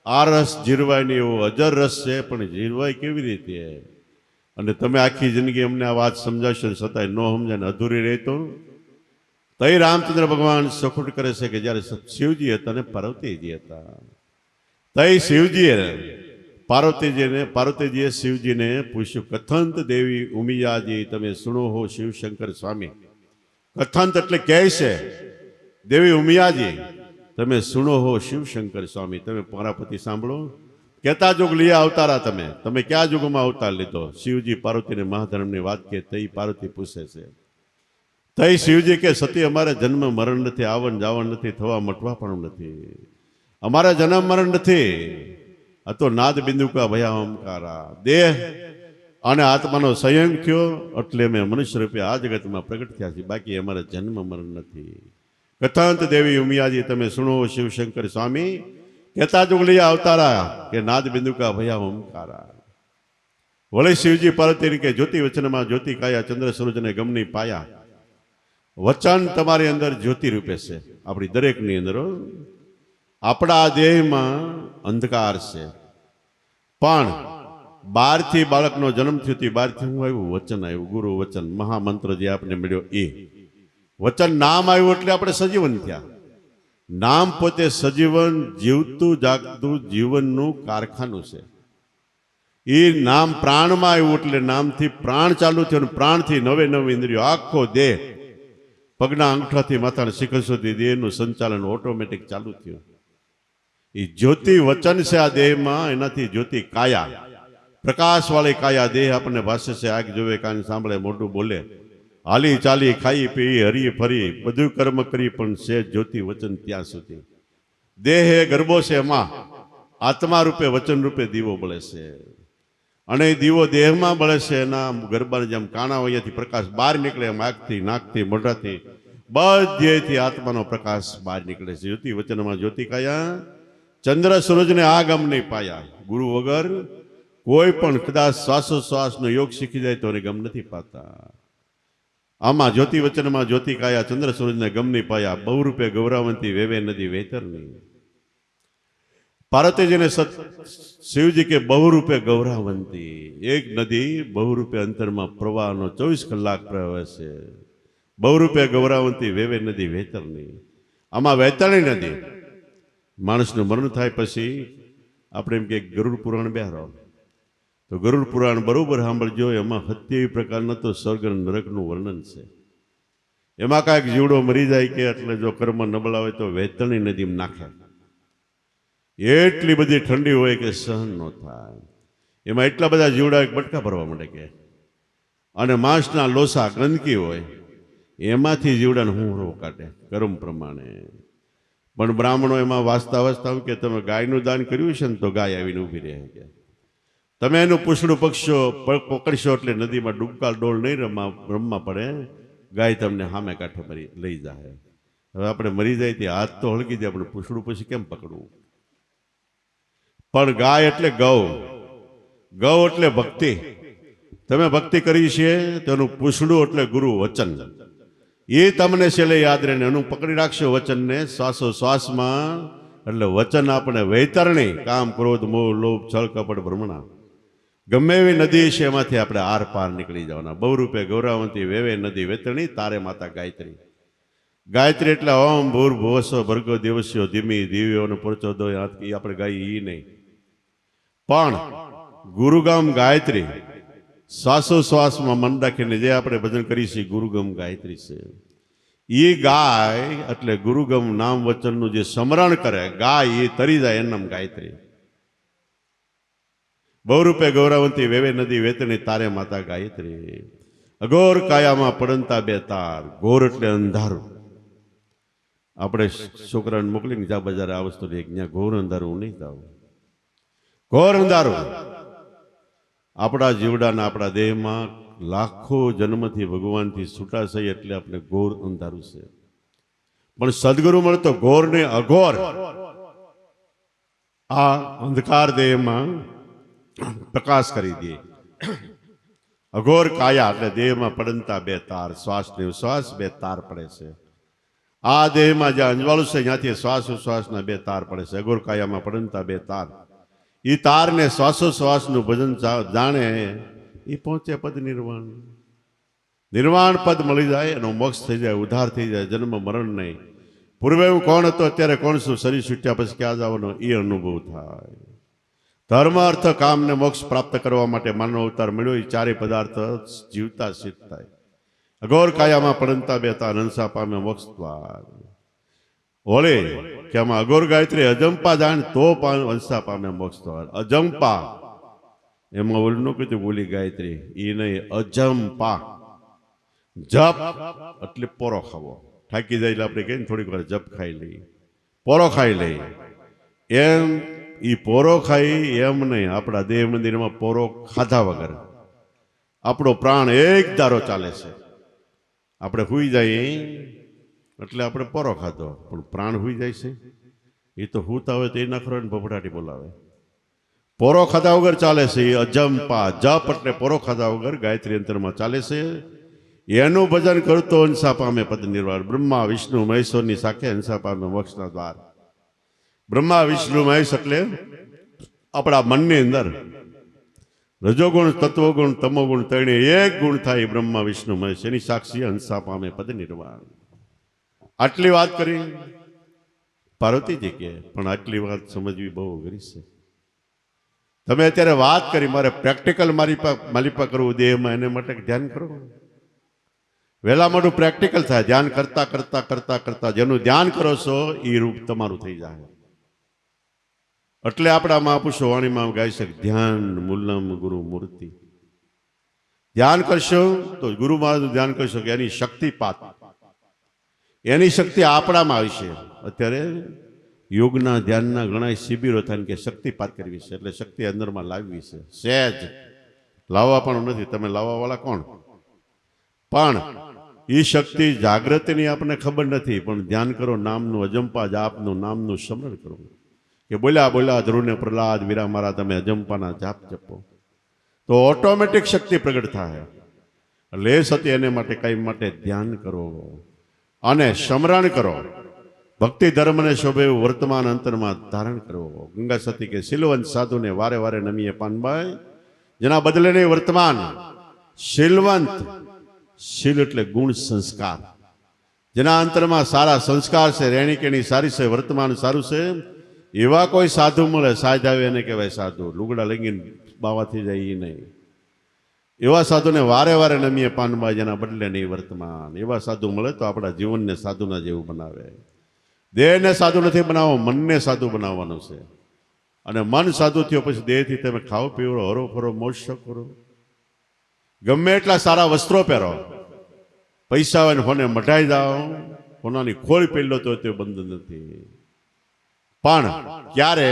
આ રસ જીરવાય નહીં એવો અજર રસ છે, પણ જીરવાય કેવી રીતે? અને તમે આખી જિંદગી અમને આ વાત સમજાવશો છતાંય ન સમજાય ને અધૂરી રહેતો. તઈ રામચંદ્ર ભગવાન સખુટ કરે છે કે જ્યારે શિવજી હતા ને પાર્વતીજી હતા, તઈ શિવજીએ પાર્વતીજીએ શિવજીને પૂછ્યું, કથંત દેવી ઉમિયાજી તમે સુણો હો શિવશંકર સ્વામી. કથંત એટલે કહે છે, દેવી ઉમિયાજી તમે સુણો હો શિવશંકર સ્વામી. તમે પાર્વતી સાંભળો. કેતા યુગ લીયા અવતારા તમે ક્યાં યુગમાં અવતાર લીધો? શિવજી પાર્વતીને મહાધર્મની વાત કે તઈ પાર્વતી પૂછે છે. તઈ શિવજી કે સતી અમારે જન્મ મરણ નથી, આવન જાવન નથી, થવા મટવા પણ નથી. અમારા જન્મ મરણ નથી. આ તો નાદ બિંદુ કા ભયા ઓમકારા. દેહ અને આત્માનો સંયમ થયો એટલે મેં મનુષ્ય રૂપે આ જગતમાં પ્રગટ થયા છે. બાકી અમારે જન્મ મરણ નથી. કથાંત દેવી ઉમિયાજી તમે સુણો શિવશંકર સ્વામી. કેતા જુગલિયા અવતારા કે નાદ બિંદુ કા ભયા ઓમકારા. વળી શિવજી પાર્વતી કે જ્યોતિ વચનમાં જ્યોતિ કાયા, ચંદ્ર સૂરજને ગમની પાયા. વચન તમારી અંદર જ્યોતિ રૂપે છે, આપણી દરેકની અંદર. આપણા દેહમાં અંધકાર છે, પણ બહારથી બાળકનો જન્મ થયો, બહારથી હું આવ્યું? વચન આવ્યું, ગુરુ વચન, મહામંત્ર જે આપણે મળ્યો એ વચન. નામ આવ્યું એટલે આપણે સજીવન થયા. નામ પોતે સજીવન, જીવતું જાગતું જીવનનું કારખાનું છે. એ નામ પ્રાણમાં આવ્યું એટલે નામથી પ્રાણ ચાલુ થયો, પ્રાણથી 99 ઇન્દ્રિયો, આખો દેહ, પગના અંગૂઠાથી માથાના શિખર સુધી દેહનું સંચાલન ઓટોમેટિક ચાલુ થયું. એ જ્યોતિ વચન છે આ દેહમાં. એનાથી જ્યોતિ કાયા, પ્રકાશવાળી કાયા. દેહ આપણને ભાષે છે, આંખ જોવે, કાન સાંભળે, મોઢું બોલે, હાલી ચાલી, ખાઈ પી, હરી ફરી, બધું કર્મ કરી, પણ છે જ્યોતિ વચન ત્યાં સુધી. દેહ એ ગરબો છે, એમાં આત્મા રૂપે વચન રૂપે દીવો બળે છે. અને એ દીવો દેહમાં બળે છે. એના ગરબાને જેમ કાણા અહીંયાથી પ્રકાશ બહાર નીકળે, એમ આંખથી, નાકથી, મોઢાથી, બધેથી આત્માનો પ્રકાશ બહાર નીકળે છે. જ્યોતિ વચનમાં જ્યોતિ કાયા, ચંદ્ર સૂરજને આ ગમ નહીં પાયા. ગુરુ વગર કોઈ પણ કદાચ શ્વાસોશ્વાસનો યોગ શીખી જાય તો એને ગમ નથી પાતા. આમાં જ્યોતિ વચનમાં જ્યોતિ કાયા, ચંદ્ર સૂરજને ગમ નહીં પાયા. બહુરૂપે ગૌરાવંતી વેવે નદી વેતરની. પાર્વતીજીને શિવજી કે બહુરૂપે ગૌરાવંતી. એક નદી બહુરૂપે અંતરમાં પ્રવાહનો 24 કલાક પ્રવાહ છે. બહુરૂપે ગૌરાવંતી વેવે નદી વેતરની. આમાં વેતરણી નદી. માણસનું મરણ થાય પછી આપણે એમ કે ગરુડ પુરાણ બેહારો તો ગરુડ પુરાણ બરોબર સાંભળજો, એમાં 27 પ્રકારના તો સ્વર્ગ અને નરકનું વર્ણન છે. એમાં કાંઈક જીવડો મરી જાય કે એટલે જો કર્મ નબળા હોય તો વેતરણી નદીમાં નાખે. એટલી બધી ઠંડી હોય કે સહન ન થાય. એમાં એટલા બધા જીવડા બટકા ભરવા માંડે કે, અને માંસના લોસા ગંદકી હોય એમાંથી જીવડાને હુંરો કાઢે કર્મ પ્રમાણે. પણ બ્રાહ્મણો એમાં વાંચતા વાંચતા કે તમે ગાયનું દાન કર્યું છે ને તો ગાય આવીને ઊભી રહે કે, તમે એનું પૂછડું પકડશો એટલે નદીમાં ડૂબકા ડોળ નહીં રમવા પડે, ગાય તમને સામે કાંઠે લઈ જાય. હવે આપણે મરી જાય તે હાથ તો હળગી જાય, આપણે પૂછડું પછી કેમ પકડવું? પણ ગાય એટલે ગૌ, ગૌ એટલે ભક્તિ. તમે ભક્તિ કરી છે તેનું પૂછડું એટલે ગુરુ વચન, એ તમને છેલ્લે યાદ રહીને એનું પકડી રાખશો વચનને શ્વાસોશ્વાસમાં. એટલે વચન આપણે વૈતરણી, કામ ક્રોધ મોહ લોભ છળ કપટ ભ્રમણા, ગમે એવી નદી છે એમાંથી આપણે આર પાર નીકળી જવાના. બહુરૂપે ગૌરાવંતી વેવે નદી વેતરણી, તારે માતા ગાયત્રી. ગાયત્રી એટલે ઓમ ભૂર ભુવસ્વ ભર્ગો દેવસ્યો ધીમી દિવ્યોને પરચોદો, એ આપણે ગાઈ એ નહીં. પણ ગુરુગામ ગાયત્રી, શ્વાસોશ્વાસમાં મન રાખીને જે આપણે ભજન કરીએ છીએ ગુરુગમ ગાયત્રી છે. એ ગાય એટલે ગુરુગમ નામ વચનનું જે સ્મરણ કરે ગાય એ તરી જાય એમ ગાયત્રી. બહુરૂપે ગૌરાવંતી વેવે નદી વેતરણી, તારે માતા ગાયત્રી. અઘોર કાયામાં પડંતા બે તાર, ઘોર એટલે અંધારું. આપણે છોકરાને મોકલીને જ્યાં બજારે આ વસ્તુ લે, ત્યાં ઘોર અંધારું નહીં થાવ. ઘોર અંધારું આપણા જીવડાના આપણા દેહમાં લાખો જન્મથી ભગવાનથી છૂટા થઈ એટલે આપણે ઘોર અંધારું છે. પણ સદગુરુ મળે તો ઘોર ને અઘોર આ અંધકાર દેહમાં પ્રકાશ કરી દે. અઘોર કાયા એટલે દેહમાં પડંતા બે તાર, શ્વાસ ને શ્વાસ બે તાર પડે છે. આ દેહમાં જ્યાં અંજવાળું છે ત્યાંથી શ્વાસોશ્વાસના બે તાર પડે છે. અઘોર કાયામાં પડંતા બે તાર, એ તારને શ્વાસોશ્વાસનું ભજન જાણે એ પહોંચે પદ નિર્વાણ. નિર્વાણ પદ મળી જાય, એનો મોક્ષ થઈ જાય, ઉદ્ધાર થઈ જાય, જન્મ મરણ નહીં. પૂર્વે હું કોણ હતો, અત્યારે કોણ છું, શરીર છૂટ્યા પછી ક્યાં જવાનો એ અનુભવ થાય. ધર્મ અર્થ કામ ને મોક્ષ પ્રાપ્ત કરવા માટે માનવ અવતાર મળ્યો. એ ચારે પદાર્થ જીવતા સિદ્ધ થાય. અઘોર કાયામાં પડંતા બે તાર, હંસા પામે મોક્ષ દ્વાર. ઓલે કે આમાં અઘોર ગાયત્રી અજંપા જાણ તો હંસા પામે મોક્ષ દ્વાર. અજંપા એમાં ઓલનું કીધું બોલી ગાયત્રી એ નહીં, અજંપા. જપ એટલે પોરો ખાવો. થાકી જાય એટલે આપણે કહીએ ને થોડીક વાર જપ ખાઈ લઈએ, પોરો ખાઈ લઈએ. એમ એ પોરો ખાઈ એમ નહીં, આપણા દેહ મંદિરમાં પોરો ખાધા વગર આપણો પ્રાણ એક ધારો ચાલે છે. આપણે હુઈ જઈએ એટલે આપણે પોરો ખાધો, પણ પ્રાણ હુઈ જાય છે. એ તો હુતા હોય તો એ નખરો ને ભભડાટી બોલાવે. પોરો ખાધા વગર ચાલે છે એ અજંપા. જપ એટલે પોરો ખાધા વગર ગાયત્રી અંતરમાં ચાલે છે. એનું ભજન કરતો હંસા પામે પદ નિર્વાણ. બ્રહ્મા વિષ્ણુ મહેશ્વરની સાથે હંસા પામે મોક્ષના દ્વાર. બ્રહ્મા વિષ્ણુ મહેશ એટલે આપણા મનની અંદર રજોગુણ તત્વગુણ તમોગુણ ત્રણે એક ગુણ થાય. બ્રહ્મા વિષ્ણુ મહેશ એની સાક્ષી હંસા પામે પદ નિર્વાણ. આટલી વાત કરી પાર્વતીજી કે, પણ આટલી વાત સમજવી બહુ અઘરી છે. તમે અત્યારે વાત કરી, મારે પ્રેક્ટિકલ માલિપા કરવું દેહમાં, એને માટે ધ્યાન કરો. વહેલા મોટું પ્રેક્ટિકલ થાય. ધ્યાન કરતા કરતા કરતા કરતા જેનું ધ્યાન કરો છો એ રૂપ તમારું થઈ જાય. એટલે આપણા મહાપુરુષો વાણીમાં ગાય છે, ધ્યાન મૂલમ ગુરુ મૂર્તિ. ધ્યાન કરશો તો ગુરુ મહારાજનું ધ્યાન કરશો કે એની શક્તિપાત, એની શક્તિ આપણામાં આવી છે. અત્યારે યોગના ધ્યાનના ઘણા શિબિરો થાય કે શક્તિપાત કરવી છે, એટલે શક્તિ અંદરમાં લાવવી છે. સહેજ લાવવા પણ નથી, તમે લાવવાવાળા કોણ? પણ એ શક્તિ જાગૃતિની આપણને ખબર નથી. પણ ધ્યાન કરો, નામનું અજંપા જાપનું નામનું સ્મરણ કરો. કે બોલ્યા બોલ્યા ધ્રુવને પ્રહલાદ વીરા મારા, તમે અજંપાના જાપ જપો તો ઓટોમેટિક શક્તિ પ્રગટ થાય. એટલે એ સતી એને માટે કાંઈ માટે ધ્યાન કરો અને સ્મરણ કરો. ભક્તિ ધર્મને શોભે વર્તમાન અંતરમાં ધારણ કરો. ગંગા સતી કે શીલવંત સાધુને વારે વારે નમીએ પાનભાઈ, જેના બદલે નહીં વર્તમાન શીલવંત. શીલ એટલે ગુણ સંસ્કાર, જેના અંતરમાં સારા સંસ્કાર છે, રહેણી કેણી સારી છે, વર્તમાન સારું છે, એવા કોઈ સાધુ મળે. સાજ આવે એને કહેવાય સાધુ. લુગડા લઈને બાવાથી જાય એ નહીં. એવા સાધુને વારે વારે નમીએ પાનબાજ, એના બદલે નહીં વર્તમાન. એવા સાધુ મળે તો આપણા જીવનને સાધુના જેવું બનાવે. દેહને સાધુ નથી બનાવવો, મનને સાધુ બનાવવાનું છે. અને મન સાધુ થયો પછી દેહથી તમે ખાઓ પીવો, હરો ફરો, મોજ શોખ કરો, ગમે એટલા સારા વસ્ત્રો પહેરો, પૈસા હોય ને હોને મઢાઈ જાઓ, હોનાની ખોળ પહેલો તો તે બંધ નથી. પણ ક્યારે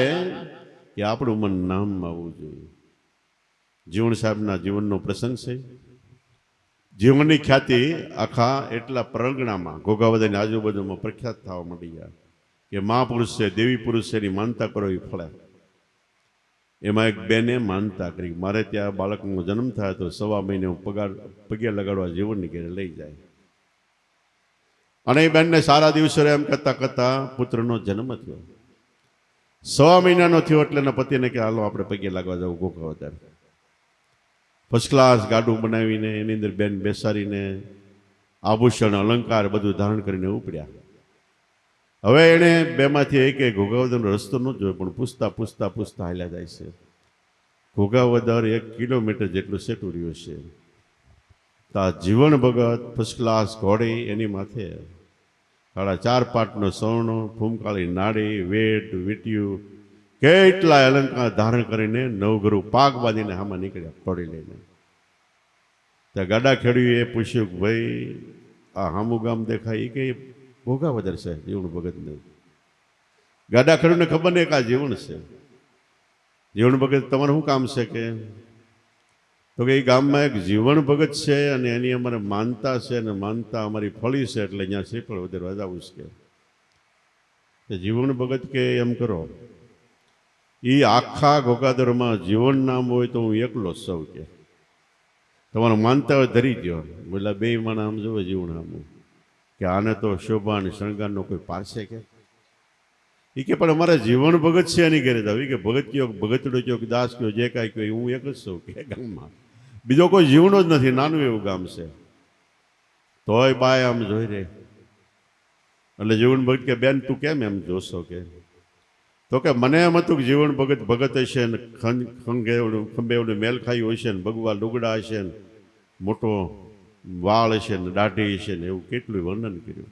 કે આપણું મન નામમાં આવવું જોઈએ. જીવણ સાહેબના જીવનનો પ્રસંગ છે. જીવનની ખ્યાતિ આખા એટલા પરગણામાં, ઘોઘાવદાની આજુબાજુમાં પ્રખ્યાત થવા માંડી ગયા કે મહાપુરુષ છે, દેવી પુરુષ છે, એની માનતા કરો એ ફળે. એમાં એક બેને માનતા કરી, મારે ત્યાં બાળકનો જન્મ થાય તો 1.5 મહિને હું પગે લગાડવા જીવનની ઘેરે લઈ જાય. અને એ બેનને સારા દિવસો એમ કરતા કરતા પુત્રનો જન્મ થયો. 1.5 મહિનાનો થયો એટલે એના પતિને કે હાલો આપણે પગે લાગવા જવું ઘોઘાવદર. ફર્સ્ટ ક્લાસ ગાડું બનાવીને એની અંદર બેન બેસાડીને આભૂષણ અલંકાર બધું ધારણ કરીને ઉપડ્યા. હવે એણે બેમાંથી એક ઘોઘાવદરનો રસ્તો ન જોયો, પણ પૂછતા પૂછતા પૂછતા હાલ્યા જાય છે. ઘોઘાવદર 1 કિલોમીટર જેટલું સેટું રહ્યું છે. તા જીવન ભગત ફર્સ્ટ ક્લાસ ઘોડી, એની માથે 4.5 પાટનો સોનો, ફૂમકાળી નાડી, વેટ વીટ્યું, કેટલા અલંકાર ધારણ કરીને નવગરુ પાક બાંધીને આમાં નીકળ્યા ઘોડી લઈને. ત્યાં ગાડા ખેડ્યું. એ પૂછ્યું કે ભાઈ આ હામું ગામ દેખાય? એ કે ઘોઘાવદર છે જીવણ ભગતને. ગાડા ખેડૂને ખબર નહીં કે આ જીવણ છે. જીવણ ભગત તમારે શું કામ છે? કે તો કે એ ગામમાં એક જીવણ ભગત છે અને એની અમારે માનતા છે, અને માનતા અમારી ફળી છે, એટલે અહીંયા શ્રીફળ વધારવા જવું છે. કે જીવણ ભગત કે એમ કરો, એ આખા ઘોઘાદરમાં જીવન નામ હોય તો હું એકલો જ સૌ. કે તમારે માનતા હોય ધરી દો. બોલા 2 માણા આમ જોવે જીવન આમ કે આને તો શોભા અને શણગારનો કોઈ પાસે કે એ કે પણ અમારે જીવન ભગત છે એની ઘરે જાવ. કે ભગત કયો, ભગતડો કયો, દાસ કયો, જે કાંઈ કયો, હું એક જ છું કે ગામમાં, બીજો કોઈ જીવનો જ નથી. નાનું એવું ગામ છે. તોય બાય આમ જોઈ રે. એટલે જીવન ભગત કે બેન તું કેમ એમ જોશો? કે તો કે મને એમ હતું કે જીવન ભગત ભગત હશે ને ખંભેવડું મેલ ખાયું હશે ને ભગવા લુગડા હશે ને મોટો વાળ હશે ને દાઢી હશે ને એવું કેટલું વર્ણન કર્યું.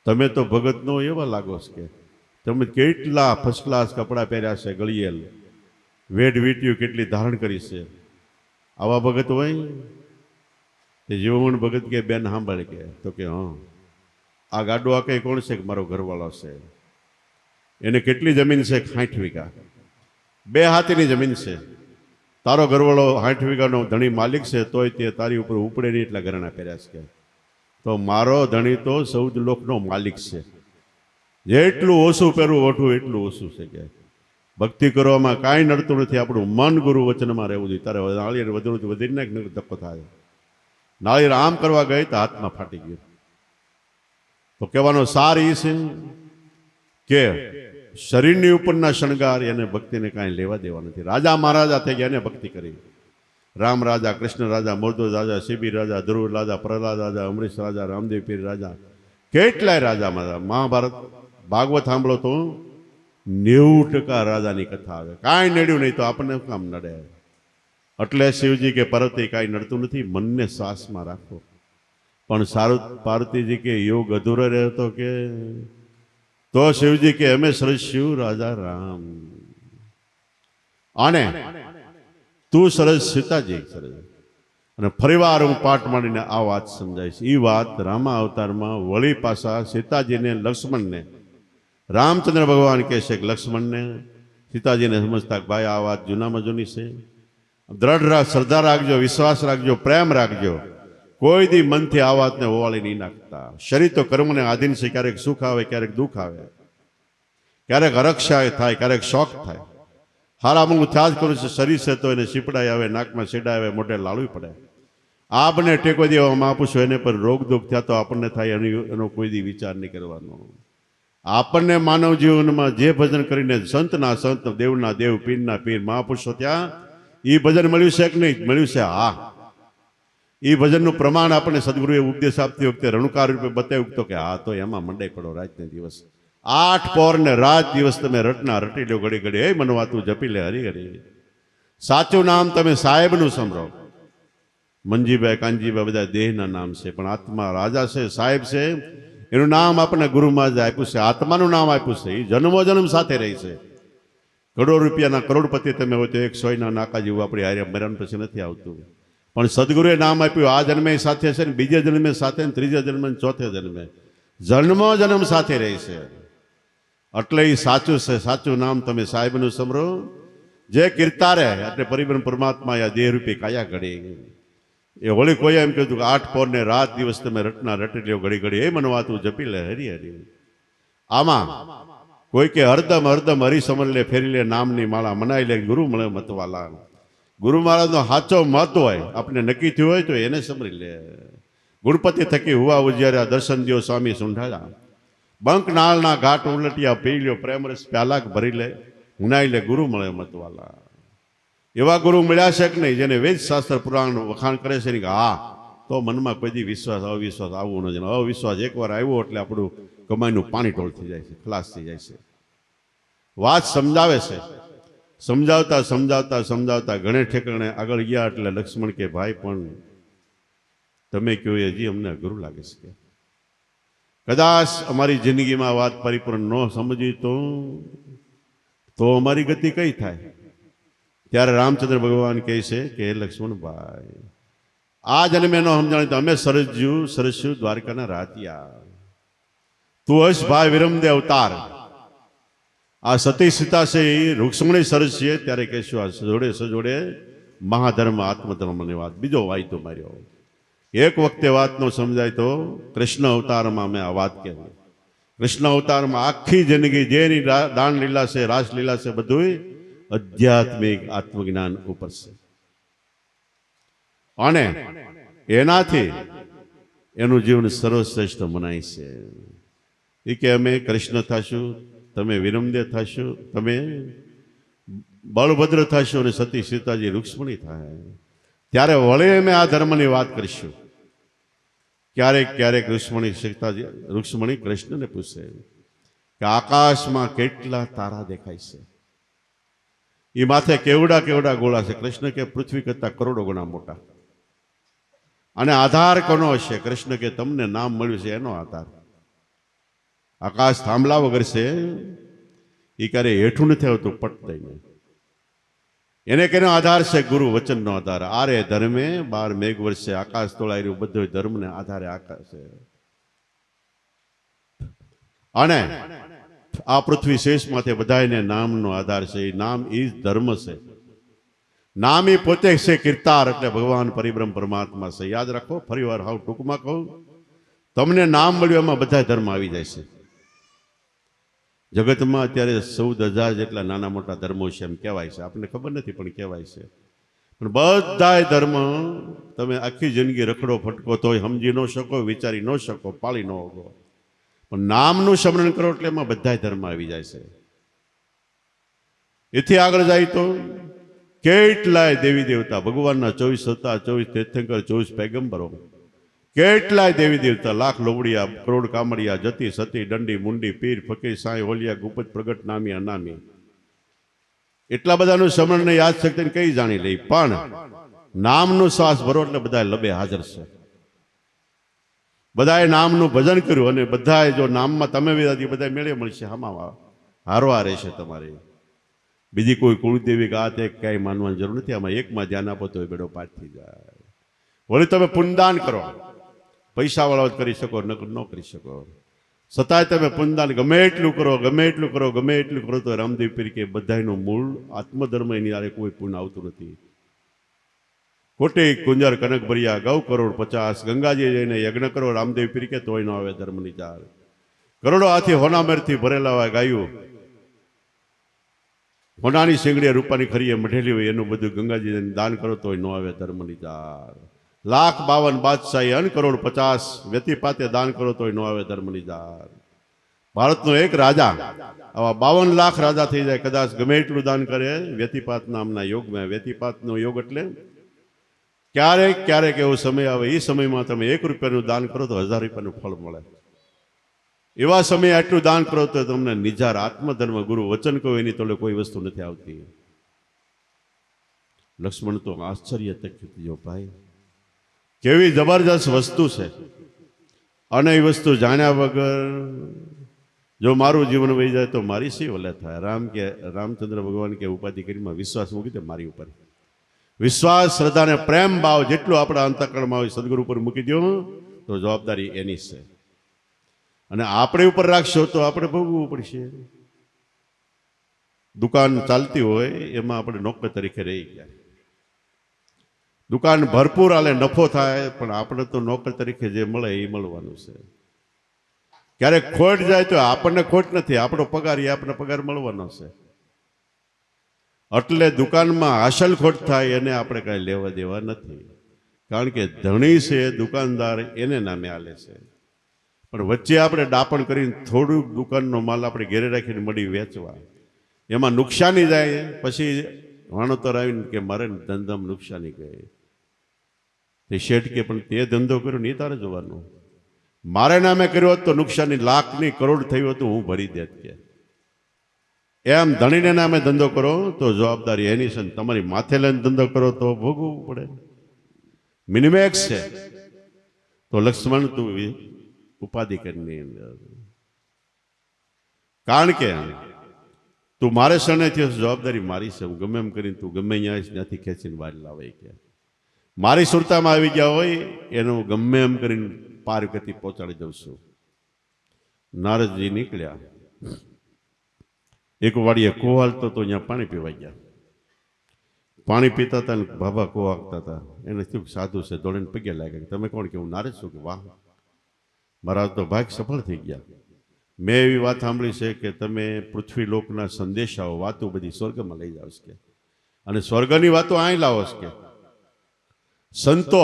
તમે તો ભગત નો એવા લાગો છો કે તમે કેટલા ફર્સ્ટ ક્લાસ કપડાં પહેર્યા છે, ગળિયેલ વેઢ વીટ્યું કેટલી ધારણ કરી છે. આવા ભગત હોય? તે જીવન ભગત કે બેન સાંભળે. કે તો કે હા, આ ગાડો આ કઈ કોણ છે? કે મારો ઘરવાળો છે. એને કેટલી જમીન છે? 60 વીઘા. 2 હાથીની જમીન છે. તારો ઘરવાળો 60 વીઘાનો ધણી માલિક છે, તોય તે તારી ઉપર ઉપડે નહીં એટલા ઘરેણા પહેર્યા છે. તો મારો ધણી તો 14 લોકનો માલિક છે. જેટલું ઓછું પહેરવું ઓઠું એટલું ઓછું છે. કે ભક્તિ કરવામાં કાંઈ નડતું નથી. આપણું મન ગુરુ વચનમાં રહેવું જોઈએ. તારે નાળિયેર વધુ વધી નાખ, ધક્કો થાય. નાળિયેર આમ કરવા ગઈ તો હાથમાં ફાટી ગયું. તો કહેવાનો સાર એ છે કે શરીરની ઉપરના શણગાર એને ભક્તિને કાંઈ લેવા દેવા નથી. રાજા મહારાજા થઈ ગયા, એને ભક્તિ કરી. રામ રાજા, કૃષ્ણ રાજા, મોરદોજ રાજા, શિબિર રાજા, ધ્રુવ રાજા, પ્રહલાદ રાજા, અમરીશ રાજા, રામદેવ પીર રાજા, કેટલાય રાજા મહારાજા. મહાભારત ભાગવત સાંભળો તો 90% રાજાની કથા આવે. કાંઈ નડ્યું નહીં તો આપણને કામ નડે. એટલે શિવજી કે પાર્વતી કાંઈ નડતું નથી, મનને શ્વાસમાં રાખો. પણ સારું પાર્વતીજી કે યોગ અધૂરો રહેતો કે તો શિવજી કે અમે સરસ શિવ રાજા રામ અને તું સરસ સીતાજી સરસ. અને ફરીવાર હું પાઠ માંડીને આ વાત સમજાય છે. એ વાત રામા અવતારમાં વળી પાછા સીતાજીને, લક્ષ્મણને, રામચંદ્ર ભગવાન કહે છે કે લક્ષ્મણને સીતાજીને સમજતા ભાઈ આ વાત જૂનામાં જૂની છે. દ્રઢ શ્રદ્ધા રાખજો, વિશ્વાસ રાખજો, પ્રેમ રાખજો. કોઈ દી મનથી આ વાતને ઓવાળી નહીં નાખતા. શરીર તો કર્મને આધીન છે. ક્યારેક સુખ આવે, ક્યારેક દુઃખ આવે, ક્યારેક હરક્ષા થાય, ક્યારેક શોખ થાય. હારા હું થયા જ કરું છું. શરીર છે તો એને સીપડાઈ આવે, નાકમાં સીડા આવે, મોઢે લાળવી પડે. આપને ટેકો દેવામાં આપું એને પર રોગ દુઃખ થયા તો આપણને થાય, એનો કોઈ દી વિચાર નહીં કરવાનો. આપણને માનવ જીવનમાં જે ભજન કરીને સંતના સંત, દેવના દેવ, પીરના પીર, મહાપુરુષો ત્યાં એ ભજન મળ્યું છે કે નહીં મળ્યું છે? હા. એ ભજનનું પ્રમાણ આપણને સદગુરુએ ઉપદેશ આપતી વખતે રણુકાર રૂપે બતાવ્યું તો કે હા, તો એમાં મંડાઈ પડો. રાતને દિવસ 8 પહોર ને રાત દિવસ તમે રટના રટી લો ઘડી ઘડી. એ મનવા તું જપી લે હરી હરી. સાચું નામ તમે સાહેબનું સમરો. મંજીભાઈ, કાનજીભાઈ બધા દેહના નામ છે, પણ આત્મા રાજા છે, સાહેબ છે. એનું નામ આપણને ગુરુ મહારાજે આપ્યું છે, આત્માનું નામ આપ્યું છે. એ જન્મો જન્મ સાથે રહી છે. કરોડ રૂપિયાના કરોડપતિ તમે હોય તો 100 નાકા જેવું આપણી હારે મરણ પછી નથી આવતું. પણ સદગુરુએ નામ આપ્યું, આ જન્મે સાથે છે ને, બીજે જન્મે સાથે ને, ત્રીજા જન્મે ને, ચોથે જન્મે, જન્મો જન્મ સાથે રહે છે. એટલે એ સાચું છે. સાચું નામ તમે સાહેબનું સમરો. જે કીર્તારે એટલે પરિબ્રહ્મ પરમાત્મા આ દેહ રૂપી કાયા ઘડી. એ વળી કોઈ એમ કીધું કે 8 પોર ને રાત દિવસ તમે રટના રટી લ્યો ઘડી ઘડી, એ મનવાતું જપી લે હરી હરી. આમાં કોઈ કે હરદમ હરદમ હરી સમર લે, ફેરી લે નામની માળા, મનાઈ લે ગુરુ મળે મતવાલા. ગુરુ મહારાજનો સાચો મત હોય, આપણે નક્કી થયું હોય તો એને સમરી લે. ગુણપતિ થકી હુવા ઉજ્યાર્યા, દર્શન દ્યો સ્વામી સુંઢાળા. બંક નાળના ઘાટ ઉલટિયા, પી લ્યો પ્રેમરસ પ્યાલા ભરી લે, હુનાઈ લે ગુરુ મળે મતવાલા. એવા ગુરુ મળ્યા છે કે નહીં, જેને વેદ શાસ્ત્ર પુરાણ વખાણ કરે છે ને, કે હા તો મનમાં કોઈ દી વિશ્વાસ અવિશ્વાસ આવવું નથી. અવિશ્વાસ એકવાર આવ્યો એટલે આપણું કમાઈનું પાણી ટોળ થઈ જાય છે, ખલાસ થઈ જાય છે. વાત સમજાવે છે. સમજાવતા સમજાવતા સમજાવતા ઘણે ઠેકાણે આગળ ગયા એટલે લક્ષ્મણ કે ભાઈ પણ તમે કહો એ હજી અમને અઘરું લાગે છે. કદાચ અમારી જિંદગીમાં વાત પરિપૂર્ણ ન સમજી તો અમારી ગતિ કઈ થાય? ત્યારે રામચંદ્ર ભગવાન કહે છે કે લક્ષ્મણભાઈ, આ જન્મે નો સમજાણી તો અમે સરસ્યું દ્વારકાના રાતિયા. તું હશ ભાઈ વિરમદે અવતાર. આ સતી સીતા છે એ રૂક્ષ્મણી સરસ છે. ત્યારે કહેશું આ સજોડે સજોડે મહાધર્મ આત્મધર્મની વાત. બીજો વાયતો માર્યો. એક વખતે વાત નો સમજાય તો કૃષ્ણ અવતારમાં અમે આ વાત કહેવી. કૃષ્ણ અવતારમાં આખી જિંદગી જેની દાન લીલા છે, રાસ લીલા છે, બધું આધ્યાત્મિક આત્મજ્ઞાન ઉપર છે. અને એનાથી એનું જીવન સર્વશ્રેષ્ઠ મનાય છે. એ કે અમે કૃષ્ણ થશું, તમે વિરમદે થશો, તમે બળભદ્ર થશો અને સતી સીતાજી રૂક્ષ્મણી થાય. ત્યારે વળે અમે આ ધર્મની વાત કરીશું. ક્યારેક ક્યારેક રૂક્ષ્મણી કૃષ્ણને પૂછે કે આકાશમાં કેટલા તારા દેખાય છે? એ માથે કેવડા કેવડા ગોળા છે? કૃષ્ણ કે પૃથ્વી કરતા કરોડો ગણા મોટા. અને આધાર કોનો હશે? કૃષ્ણ કે તમને નામ મળ્યું છે એનો આધાર. આકાશ થાંભલા વગર છે, એ ક્યારે હેઠું નથી આવતું પટ દઈને. એને કેનો આધાર છે? ગુરુ વચનનો આધાર. આરે ધર્મે 12 મેઘ વર્ષે આકાશ તોળાઈ રહ્યું. બધો ધર્મને આધારે આકાશ છે. અને આ પૃથ્વી શેષ માથે બધાને નામનો આધાર છે. એ નામ એ જ ધર્મ છે. નામ એ પોતે છે કીર્તાર, એટલે ભગવાન પરિબ્રહ્મ પરમાત્મા છે. યાદ રાખો. ફરી વાર હાવ ટૂંકમાં કહું, તમને નામ મળ્યું એમાં બધા ધર્મ આવી જાય છે. જગતમાં અત્યારે 14,000 જેટલા નાના મોટા ધર્મો છે એમ કહેવાય છે. આપણને ખબર નથી પણ કહેવાય છે. પણ બધા ધર્મ તમે આખી જિંદગી રખડો ફટકો તોય સમજી ન શકો, વિચારી ન શકો, પાળી ન શકો. પણ નામનું સ્મરણ કરો એટલે એમાં બધા ધર્મ આવી જાય છે. એથી આગળ જાય તો કેટલાય દેવી દેવતા, ભગવાનના 24 અવતાર, 24 તીર્થંકર, 24 પૈગંબરો, કેટલાય દેવી દેવતા, લાખ લોબડિયા, કરોડ કામડિયા, જતી સતી, દંડી મુંડી, પીર ફકીર, સાંઈ હોલિયા, ગુપત પ્રગટ, નામી અનામી, એટલા બધાનું સ્મરણ ને યાદ શક્તિને કઈ જાણી લઈ. પણ નામનું શ્વાસ ભરો એટલે બધા લબે હાજર છે. બધાએ નામનું ભજન કર્યું અને બધાએ જો નામમાં તમે વિદાથી બધા મેળે મળશે, હામાં હારવા રહેશે તમારે. બીજી કોઈ કુળદેવી ગાત એક કઈ માનવાની જરૂર નથી. આમાં એકમાં ધ્યાન આપો તો બેડો પાઠ થઈ જાય. વળી તમે પુણ્યદાન કરો. પૈસા વાળા કરી શકો, ન કરી શકો, છતાંય તમે પુણ્યદાન ગમે એટલું કરો, ગમે એટલું કરો, ગમે એટલું કરો તો રામદેવ પીર કે બધાનું મૂળ આત્મધર્મ એની આરે કોઈ પુણ્ય આવતું નથી. કોટી કુંજર કનક ભર્યા, ગૌ કરોડ 50, ગંગાજી જઈને યજ્ઞ કરો, રામદેવ પીર કે તોય ન આવે ધર્મની ચાર. કરોડો હાથી હોનામેરથી ભરેલા હોય ગાયું, હોનાની શેંગડીએ રૂપાની ખરીએ મઢેલી હોય, એનું બધું ગંગાજી જઈને દાન કરો તોય ન આવે ધર્મની ચાર. 1,52 બાદશાહી, 1 કરોડ 50 વ્યતિપાતે દાન કરો તોય ન આવે ધર્મની ચાર. ભારતનો એક રાજા આવા 52 લાખ રાજા થઈ જાય કદાચ ગમે એટલું દાન કરે વ્યતિપાત નામના યોગમાં. વ્યતિપાતનો યોગ એટલે ક્યારેક ક્યારેક એવો સમય આવે, એ સમયમાં તમે 1 રૂપિયાનું દાન કરો તો 1000 રૂપિયાનું ફળ મળે. એવા સમયે આટલું દાન કરો તો તમને નિજાર આત્મધર્મ ગુરુ વચન કહો એની તોલે કોઈ વસ્તુ નથી આવતી. લક્ષ્મણ તો આશ્ચર્ય થયો, ભાઈ કેવી જબરજસ્ત વસ્તુ છે, અને એ વસ્તુ જાણ્યા વગર જો મારું જીવન વહી જાય તો મારી શી વલે થાય. રામચંદ્ર ભગવાન કે ઉપાધિ કરીમાં વિશ્વાસ મૂકી દે મારી ઉપર. વિશ્વાસ, શ્રદ્ધા અને પ્રેમ ભાવ જેટલું આપણા અંતઃકરણમાં હોય સદગુરુ ઉપર મૂકી દો તો જવાબદારી એની છે. અને આપણે ઉપર રાખશો તો આપણે ભોગવવું પડશે. દુકાન ચાલતી હોય એમાં આપણે નોકર તરીકે રહી ગયા. દુકાન ભરપૂર હાલે, નફો થાય, પણ આપણે તો નોકર તરીકે જે મળે એ મળવાનું છે. ક્યારેક ખોટ જાય તો આપણને ખોટ નથી, આપણો પગાર એ આપણને પગાર મળવાનો છે. એટલે દુકાનમાં હાસલ ખોટ થાય એને આપણે કાંઈ લેવા દેવા નથી, કારણ કે ધણી છે દુકાનદાર એને નામે હાલે છે. પણ વચ્ચે આપણે ડાપણ કરીને થોડુંક દુકાનનો માલ આપણે ઘેરે રાખીને મળી વેચવા, એમાં નુકસાની જાય, પછી વાણોતર આવીને કે મારે ધંધામાં નુકસાની ગઈ. તે શેઠ કે પણ તે ધંધો કર્યો ને એ તારે જોવાનું, મારે નામે કર્યો હોત તો નુકસાની લાખની કરોડ થયું હતું હું ભરી દેત. કે એમ ધણીને નામે ધંધો કરો તો જવાબદારી એની છે, તમારી માથે લઈને ધંધો કરો તો ભોગવવું પડે. મિનિમેક્સ છે. તો લક્ષ્મણ તું ઉપાધિ કરીને, કારણ કે તું મારે શરણે થયો, જવાબદારી મારી છે. હું ગમે એમ કરીને તું ગમે અહીંયા ત્યાંથી ખેંચીને વાર લાવે કે મારી સુરતામાં આવી ગયા હોય એનું ગમે એમ કરીને પાર ગતિ પહોંચાડી દઉં છું. નારદજી નીકળ્યા. એક વાડીએ કૂવો હાલતો તો અહીંયા પાણી પીવા ગયા. પાણી પીતા હતા ને બાબા કૂવો હાંકતા હતા. એને શું સાધુ છે, દોડીને પગે લાગ્યા. તમે કોણ? કે હું નારદ છું. કે વાહ, મારા તો ભાગ સફળ થઈ ગયા. મેં એવી વાત સાંભળી છે કે તમે પૃથ્વી લોકના સંદેશાઓ વાતો બધી સ્વર્ગમાં લઈ જાઓ કે, અને સ્વર્ગની વાતો અહીં લાવો કે. સંતો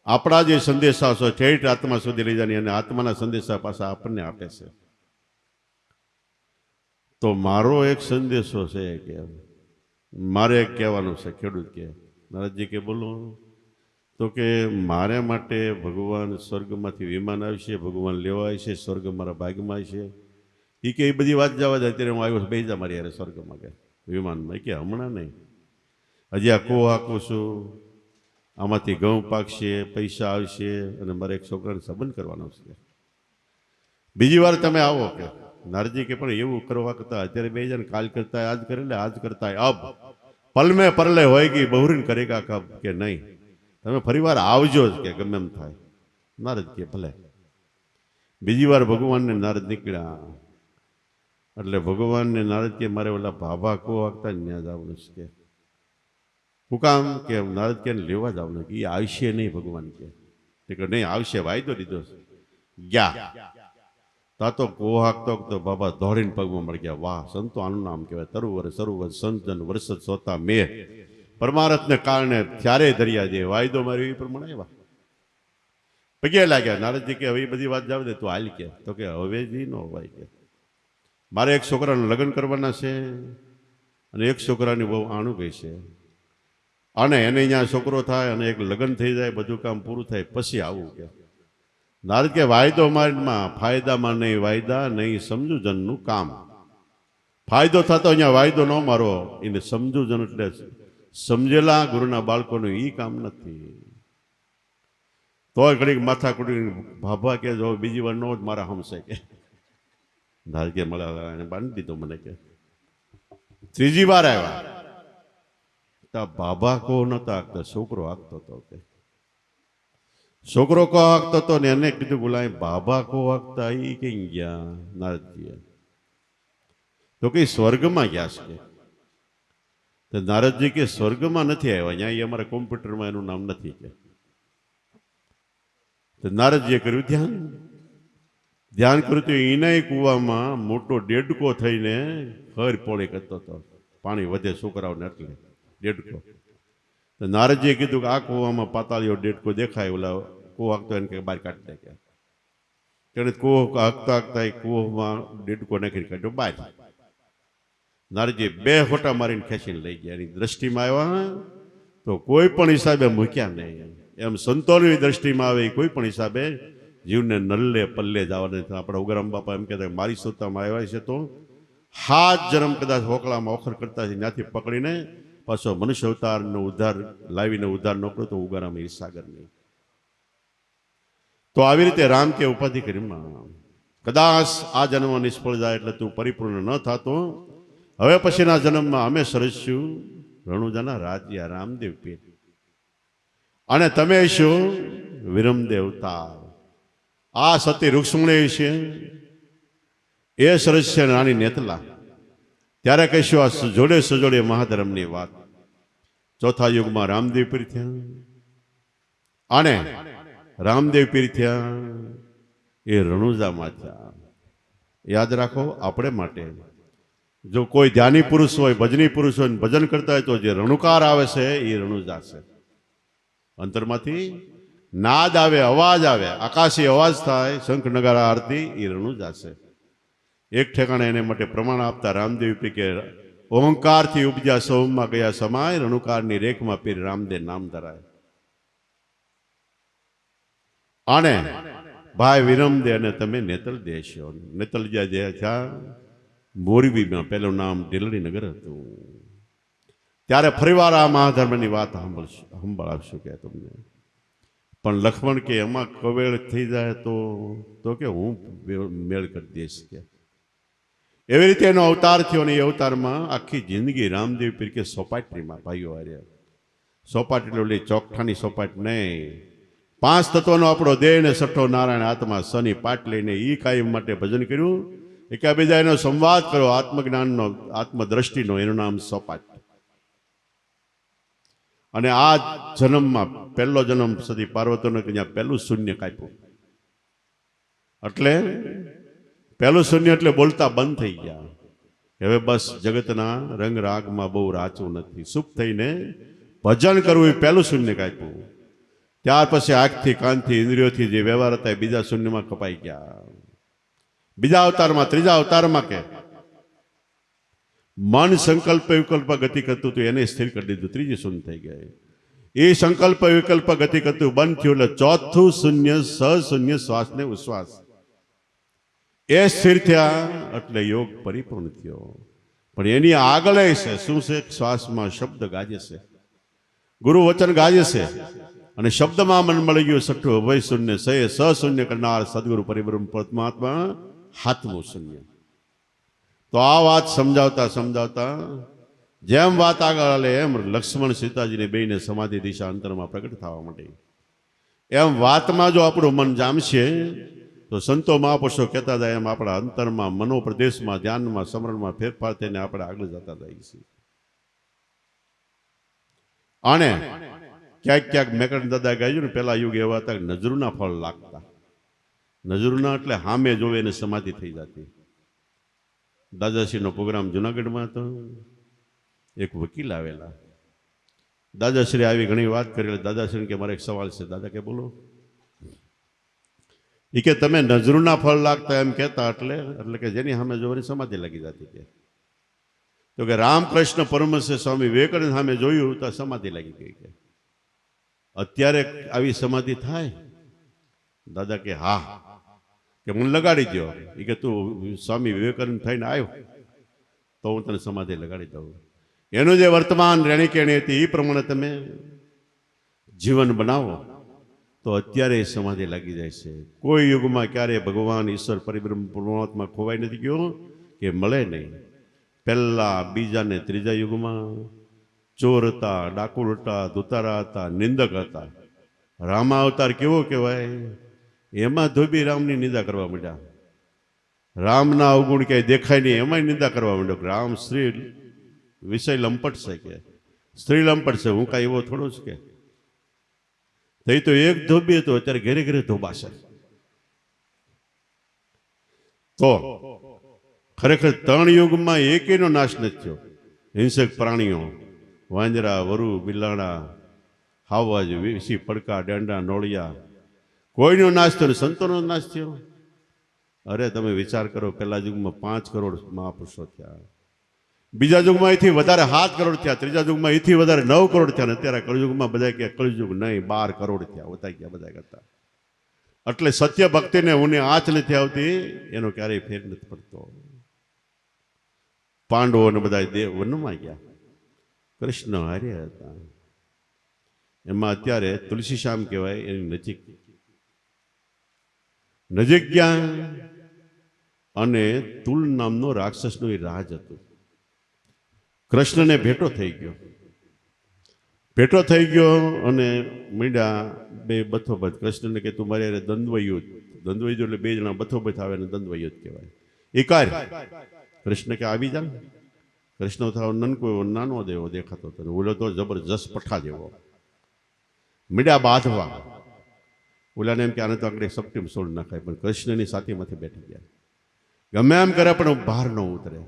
આપણા જે સંદેશા છે ઠેઠ આત્મા સુધી લઈ જાય, અને આત્માના સંદેશા પાછા આપણને આપે છે. તો મારો એક સંદેશો છે કે મારે એક કહેવાનું છે. ખેડૂત કે નારદજી કે બોલો. તો કે મારે માટે ભગવાન સ્વર્ગમાંથી વિમાન આવશે, ભગવાન લેવા આવશે, સ્વર્ગ મારા ભાગમાં છે. એ કે એ બધી વાત જવા જાય, અત્યારે હું આવ્યો બે જા મારી યારે સ્વર્ગમાં કે વિમાનમાં. કે હમણાં નહીં, હજી આ કૂવો હાંકું છું, આમાંથી ઘઉં પાકશે, પૈસા આવશે, અને મારે એક છોકરાને સંબંધ કરવાનો છે. બીજી વાર તમે આવો કે. નારજી કે પણ એવું કરવા કરતા અત્યારે બે જણ કાલ કરતા આજ કરે લે, આજ કરતા અબ પલ મેં પરલે હોય ગઈ બહુરીન કરેગા કબ. કે નહીં, તમે ફરી વાર આવજો જ કે ગમે એમ થાય. નારદ કે ભલે. બીજી વાર ભગવાનને નારદ નીકળ્યા. એટલે ભગવાનને નારદ કે મારે ઓલા ભાભા કો વાગતા ત્યાં જવાનું છે. કે હું કામ? કે નારદ કે લેવા જવાનું. કે એ આવશે નહીં ભગવાન કે. નહીં આવશે, વાયદો લીધો છે. ગયા તા તો કો હાકતો તો બાબા દોડીને પગમાં મળી ગયા. વાહ, સંતો આનું નામ કહેવાય. તરુવર સરુવર સંતજન વર્ષદ સોતા મેં પરમારથને કારણે ત્યારે દરિયા દે વાયદો માર્યો એ પ્રમાણે આવ્યા. પગે લાગ્યા. નારદજી કે હવે એ બધી વાત જાવ દે, તું હાલ કે. તો કે હવે જી નો ભાઈ કે મારે એક છોકરાને લગ્ન કરવાના છે, અને એક છોકરાની બહુ આણું ગઈ છે, અને એને અહીંયા છોકરો થાય અને એક લગ્ન થઈ જાય, બધું કામ પૂરું થાય પછી આવું કે. નારદ કે વાયદો મારમાં ફાયદામાં નહીં વાયદા, નહીં સમજુ જનનું કામ. ફાયદો થતો અહીંયા વાયદો ન મારો, એને સમજુ જન એટલે સમજેલા ગુરુના બાળકોનું એ કામ નથી. તોય ઘડીક માથા કુટી ભાભા કે જો બીજી વાર નો જ મારા હમશે કે. નારદ કે મળે બાંધી દીધો મને કે. ત્રીજી વાર આવ્યા તા બાબા કો નતા હાંકતા, છોકરો હાંકતો હતો કે. છોકરો કો હાંકતો હતો ને એને કીધું બોલાય બાબા કો હાંકતા એ કઈ ગયા નારદજી. તો કઈ સ્વર્ગમાં ગયા છે કે. તો નારદજી કે સ્વર્ગમાં નથી આવ્યા, અહીંયા અમારા કોમ્પ્યુટરમાં એનું નામ નથી કે. તો નારદજીએ કર્યું ધ્યાન. ધ્યાન કર્યું તો એના કૂવામાં મોટો ડેડકો થઈને ખર પોળે કરતો હતો. પાણી વધે છોકરાઓને એટલે ડેડકો. તો નારદજીએ કીધું કે આ કૂવામાં પાતાળીઓ ડેડકો દેખાય, ઓલા કૂવો હાંકતો એને કે બહાર કાઢી દે કે. તેને કૂવો હાંકતા હાંકતા એ કૂવામાં ડેડકો નાખીને કાઢ્યો બહાર. નારદજી બે ફોટા મારીને ખેંચીને લઈ ગયા. એની દ્રષ્ટિમાં આવ્યા તો કોઈ પણ હિસાબે મૂક્યા નહીં. એમ સંતોની દ્રષ્ટિમાં આવે કોઈ પણ હિસાબે જીવને નલ્લે પલ્લે જવાને. આપણા ઉગરામ બાપા એમ કહેતા મારી સુરતામાં આવ્યા છે તો હાથ જન્મ કદાચ હોકળામાં ઓખર કરતા છે ત્યાંથી પકડીને પાછો મનુષ્ય અવતારનો ઉદ્ધાર લાવીને ઉદ્ધાર ન કરો તો ઉગારામાં એ સાગર નહીં. તો આવી રીતે રામ કે ઉપાધિ કરી કદાચ આ જન્મ નિષ્ફળ જાય એટલે તું પરિપૂર્ણ ન થતો, હવે પછીના જન્મમાં અમે સરસ્યું રણુજાના રાજ્યા રામદેવ પીર, અને તમે શું વિરમદેવ અવતાર. આ સતી રૂક્ષ્મણી છે એ સરસ છે રાણી નેતલા. ત્યારે કહીશું આ જોડે સજોડે મહાધર્મની વાત. ચોથા યુગમાં રામદેવ પીર થયા, અને રામદેવ પીર થયા એ રણુજામાં થયા. યાદ રાખો, આપણે માટે જો કોઈ ધ્યાની પુરુષ હોય, ભજની પુરુષ હોય, ભજન કરતા હોય તો જે રણુકાર આવે છે એ રણુજા છે. અંતરમાંથી નાદ આવે, અવાજ આવે, આકાશી અવાજ થાય, શંખ નગારા આરતી, એ રણુજા છે. એક ઠેકાણે એને માટે પ્રમાણ આપતા રામદેવ પીર કે ઓંકારથી ઉપજ્યા સોમમાં ગયા સમાય, રણુકારની રેખમાં પીર રામદેવ નામ ધરાય. અને ભાઈ વિરમદે અને તમે નેતલ દેશો. નેતલ જ્યાં મોરબીમાં પહેલું નામ ઢીલડી નગર હતું. ત્યારે ફરીવાર આ મહાધર્મની વાત સંભળાવશું કે તમને. પણ લક્ષ્મણ કે એમાં કવેળ થઈ જાય તો કે હું મેળ કરી દઈશ કે. એવી રીતે એનો અવતાર થયો, અને એ અવતારમાં આખી જિંદગી રામદેવ પીર કે સોપાટરીમાં ભાઈઓ હાર્યા. સોપાટ એટલે ચોકઠાની સોપાટ નહીં, 5 તત્વનો આપણો દેહ ને સઠ્ઠો નારાયણ આત્મા સની પાટ લઈને એ કાયમ માટે ભજન કર્યું. એકાબીજા એનો સંવાદ કરો, આત્મજ્ઞાનનો, આત્મદ્રષ્ટિનો, એનું નામ સોપાટ. અને આ જન્મમાં પહેલો જન્મ સતી પાર્વતીનો ત્યાં પહેલું શૂન્ય કાપ્યું. એટલે પહેલું શૂન્ય એટલે બોલતા બંધ થઈ ગયા. હવે બસ જગતના રંગ રાગમાં બહુ રાચવું નથી, સુખ થઈને ભજન કરવું, એ પહેલું શૂન્ય કાપ્યું. ત્યાર પછી આંખથી, કાનથી, ઇન્દ્રિયોથી જે વ્યવહાર હતા એ બીજા શૂન્યમાં કપાઈ ગયા. બીજા અવતારમાં, ત્રીજા અવતારમાં કે મન સંકલ્પ વિકલ્પ ગતિ કરતું હતું એને સ્થિર કરી દીધું, ત્રીજી શૂન્ય થઈ ગઈ. એ સંકલ્પ વિકલ્પ ગતિ કરતું બંધ થયું એટલે ચોથું શૂન્ય, સશૂન્ય, શ્વાસ ને ઉશ્વાસ એ સ્થિર થયા એટલે યોગ પરિપૂર્ણ થયો. પણ એની આગળ છે શું છે? શ્વાસમાં શબ્દ ગાજે છે, ગુરુ વચન ગાજે છે, અને શબ્દમાં મન મળી ગયું. છઠ્ઠું અભય શૂન્ય, સશૂન્ય કરનાર સદગુરુ પરિબ્રહ્મ પરમાત્મા, હાથમું શૂન્ય. તો આ વાત સમજાવતા સમજાવતા જેમ વાત આગળ હાલે એમ લક્ષ્મણ સીતાજીને બેને સમાધિ દિશા અંતરમાં પ્રગટ થવા માંડી. એમ વાતમાં જો આપણું મન જામશે તો સંતો મહાપુરુષો કહેતા હતા એમ આપણા અંતરમાં, મનોપ્રદેશમાં, ધ્યાનમાં, સ્મરણમાં ફેરફાર થઈને આપણે આગળ જતા જઈએ છીએ. અને ક્યાંક ક્યાંક મેકરણ દાદા ગાયું ને, પેલા યુગ એવા હતા નજરુના ફળ લાગતા. નજરુના એટલે હામે જોવે એને સમાધિ થઈ જતી. દાદાશ્રીનો પ્રોગ્રામ જુનાગઢમાં હતો. એક વકીલ આવેલા, દાદાશ્રી આવી ઘણી વાત કરી. દાદાશ્રી કે મારે એક સવાલ છે. દાદા કે બોલો. એ કે તમે નજરુના ફળ લાગતા એમ કહેતા એટલે કે જેની સામે જોવાની સમાધિ લાગી જતી કે. તો કે રામકૃષ્ણ પરમહંસ સ્વામી વિવેકાનંદ સામે જોયું તો સમાધિ લાગી ગઈ કે. અત્યારે આવી સમાધિ થાય? દાદા કે હા. કે મને લગાડી દો. એ કે તું સ્વામી વિવેકાનંદ થઈને આવ્યો તો હું તને સમાધિ લગાડી દઉં. એનું જે વર્તમાન રેણી કેણી હતી એ પ્રમાણે તમે જીવન બનાવો તો અત્યારે સમાધિ લાગી જાય છે. કોઈ યુગમાં ક્યારે ભગવાન ઈશ્વર પરિબ્રહ્મ પરમાત્મા ખોવાઈ નથી ગયો કે મળે નહીં. પહેલા, બીજા ને ત્રીજા યુગમાં ચોર હતા, ડાકુર હતા, દુતારા હતા, નિંદક હતા. રામા અવતાર કેવો કહેવાય? એમાં ધોબી રામની નિંદા કરવા માંડ્યા. રામના અવગુણ ક્યાંય દેખાય નહીં એમાં નિંદા કરવા માંડ્યો. રામ સ્ત્રી વિષય લંપટ છે કે સ્ત્રી લંપટ છે, હું કાંઈ એવો થોડો જ કે. થઈ તો એક ધોબી હતો, અત્યારે ઘરે ઘરે ધોબાશે. તો ખરેખર 3 યુગમાં એકેયનો નાશ નથી થયો. હિંસક પ્રાણીઓ, વાંદરા, વરુ, બિલાડા, હાવજ, વીસી, પડકા, ડેંડા, નોળિયા, કોઈનો નાશ થયો, સંતોનો નાશ થયો. અરે તમે વિચાર કરો, પહેલા યુગમાં 5 કરોડ મહાપુરુષો થયા, બીજા યુગમાં એથી વધારે 7 કરોડ થયા, ત્રીજા યુગમાં એથી વધારે 9 કરોડ થયા. અત્યારે કળયુગમાં બધા કે કળયુગ નહીં 12 કરોડ થયા, હોતા ગયા બધા કરતા. એટલે સત્ય ભક્તિને હું આંચ નથી આવતી એનો ક્યારેય ફેર નથી પડતો. પાંડવો ને બધા દેવ વનમાં ગયા. કૃષ્ણ હાર્યા હતા. એમાં અત્યારે તુલસીશ્યામ કહેવાય એની નજીક ગયા અને તુલ નામનો રાક્ષસનું એ રાજ હતું. કૃષ્ણને ભેટો થઈ ગયો અને મીંડા બે બથોબથ. કૃષ્ણને કે તું મારે દ્વંદ્વયુદ્ધ એટલે બે જણા બથોબથ આવે ને દ્વંદ્વયુદ્ધ કહેવાય. એ કાર્ય કૃષ્ણ કે આવી જા. કૃષ્ણ થાવ નનકો નાનો દેવો દેખાતો હતો, ઓલો તો જબરજસ્ત પઠા જેવો. મીડા બાંધવા ઓલાને એમ કે આને તો આગળ સપટીમ સોળ નાખાય, પણ કૃષ્ણની સાથીમાંથી બેઠી ગયા. ગમે એમ કરે પણ બહાર ન ઉતરે.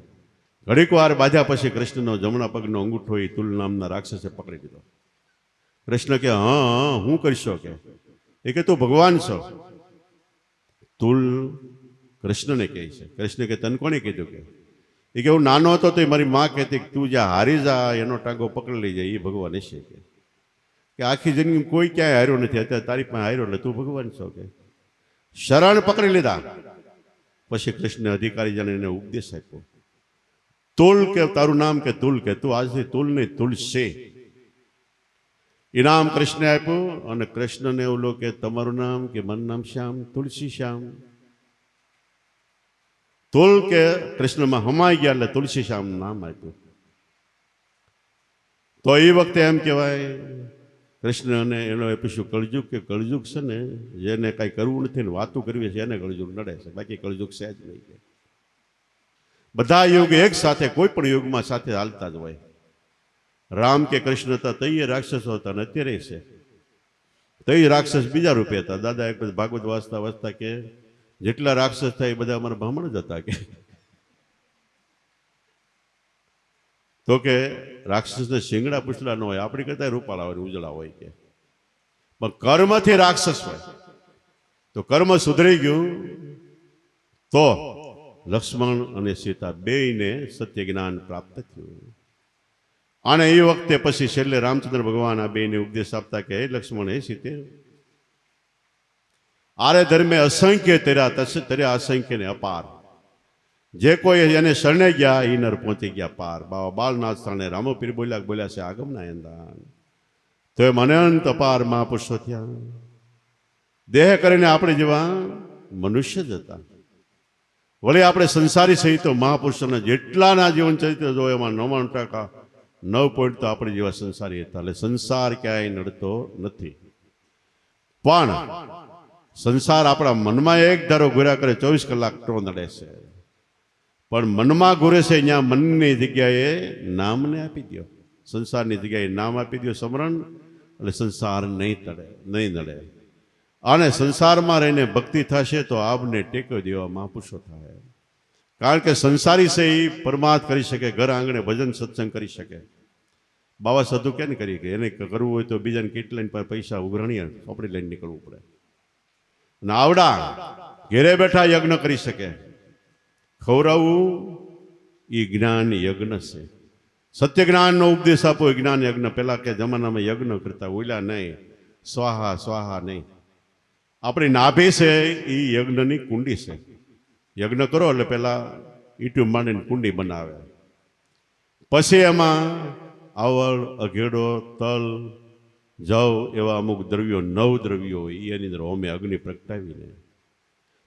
ઘડીક વાર બાંધ્યા પછી કૃષ્ણનો જમણા પગનો અંગૂઠો એ તુલ નામના રાક્ષસે પકડી દીધો. કૃષ્ણ કે હા હું કરશો કે? એ કે તું ભગવાન છો. તુલ કૃષ્ણને કહે છે. કૃષ્ણ કે તને કોણે કીધું કે? એ કે હું નાનો હતો તો મારી માં કહેતી કે તું જ્યાં હારી જા એનો ટાંગો પકડી લઈ જાય એ ભગવાન હશે કે આખી જિંદગી કોઈ ક્યાંય હાર્યો નથી, અત્યારે તારી પાસે હાર્યો એટલે તું ભગવાન છો કે? શરણ પકડી લીધા. પછી કૃષ્ણ અધિકારી જને એને ઉપદેશ આપ્યો. તુલ કે તારું નામ કે તુલ કે તું આજથી તુલ નહીં તુલસી ઇનામ કૃષ્ણે આપ્યું. અને કૃષ્ણને એવું કે તમારું નામ કે મારું નામ શ્યામ, તુલસી શ્યામ. તુલ કે કૃષ્ણમાં હમાઈ ગયા એટલે તુલસી શ્યામ નામ આપ્યું. તો એ વખતે એમ કહેવાય કૃષ્ણને એનો પૂછ્યું કળજુગ કે કળજુગ છે ને જેને કાંઈ કરવું નથી ને વાતું કરવી છે એને કળજુગ નડે છે, બાકી કળજુગ છે જ નહીં. બધા યુગ એક સાથે કોઈ પણ યુગમાં સાથે હાલતા જ હોય. રામ કે કૃષ્ણ હતા તઈએ રાક્ષસો હતા ને અત્યારે છે તઈ રાક્ષસ બીજા રૂપે હતા. દાદા એક પછી ભાગવત વાંચતા કે જેટલા રાક્ષસ થાય એ બધા અમારા બ્રાહ્મણ જ હતા કે તો કે રાક્ષસને શિંગડા પૂછલા ન હોય, આપણી કરતા રૂપાળા હોય ઉજળા હોય કે, પણ કર્મથી રાક્ષસ હોય. તો કર્મ સુધરી ગયું તો લક્ષ્મણ અને સીતા બેયને સત્ય જ્ઞાન પ્રાપ્ત થયું. અને એ વખતે પછી છેલ્લે રામચંદ્ર ભગવાન આ બેયને ઉપદેશ આપતા કે લક્ષ્મણ હે સીતે આરે ધર્મે અસંખ્ય તેરા અસંખ્ય ને અપાર. જે કોઈ એને શરણે ગયા એ નર પહોંચી ગયા પાર. બાબા બાલનાથ શરણે રામો પીર બોલ્યા છે આગમના એંદાન. તો એ મને અંત અપાર મહાપુરુષો થયા. દેહ કરીને આપણે જેવા મનુષ્ય જ હતા. વળી આપણે સંસારી સહિત મહાપુરુષોના જેટલાના જીવન ચરિત્ર જો એમાં 99% તો આપણે જેવા સંસારી હતા. એટલે સંસાર ક્યાંય નડતો નથી. પણ સંસાર આપણા મનમાં એક ધારો ઘૂર્યા કરે 24 કલાક તો નડે છે. પણ મનમાં ઘૂરે છે ત્યાં મનની જગ્યાએ નામને આપી દો, સંસારની જગ્યાએ નામ આપી દો સમરણ, એટલે સંસાર નહીં નડે. અને સંસારમાં રહીને ભક્તિ થશે તો આપને ટેકો દેવા મહાપુરુષો થાય. કારણ કે સંસારી છે એ પરમાર્થ કરી શકે, ઘર આંગણે ભજન સત્સંગ કરી શકે. બાવા સાધુ કેમ કરી કે એને કરવું હોય તો બીજાને કેટલાય પૈસા ઉઘરાણીએ ચોપડી લઈને નીકળવું પડે. અને આવડા ઘેરે બેઠા યજ્ઞ કરી શકે. ખવડાવવું એ જ્ઞાન યજ્ઞ છે. સત્ય જ્ઞાનનો ઉપદેશ આપો એ જ્ઞાન યજ્ઞ. પેલા કે જમાનામાં યજ્ઞ કરતા ઓલા નહીં, સ્વાહા સ્વાહા નહીં. આપણી નાભી છે એ યજ્ઞની કુંડી છે. યજ્ઞ કરો એટલે પેલા ઈટું માંડીને કુંડી બનાવે, પછી એમાં આવળ, અઘેડો, તલ, જવ એવા અમુક દ્રવ્યો 9 દ્રવ્યો હોય એની અંદર હોમે અગ્નિ પ્રગટાવીને.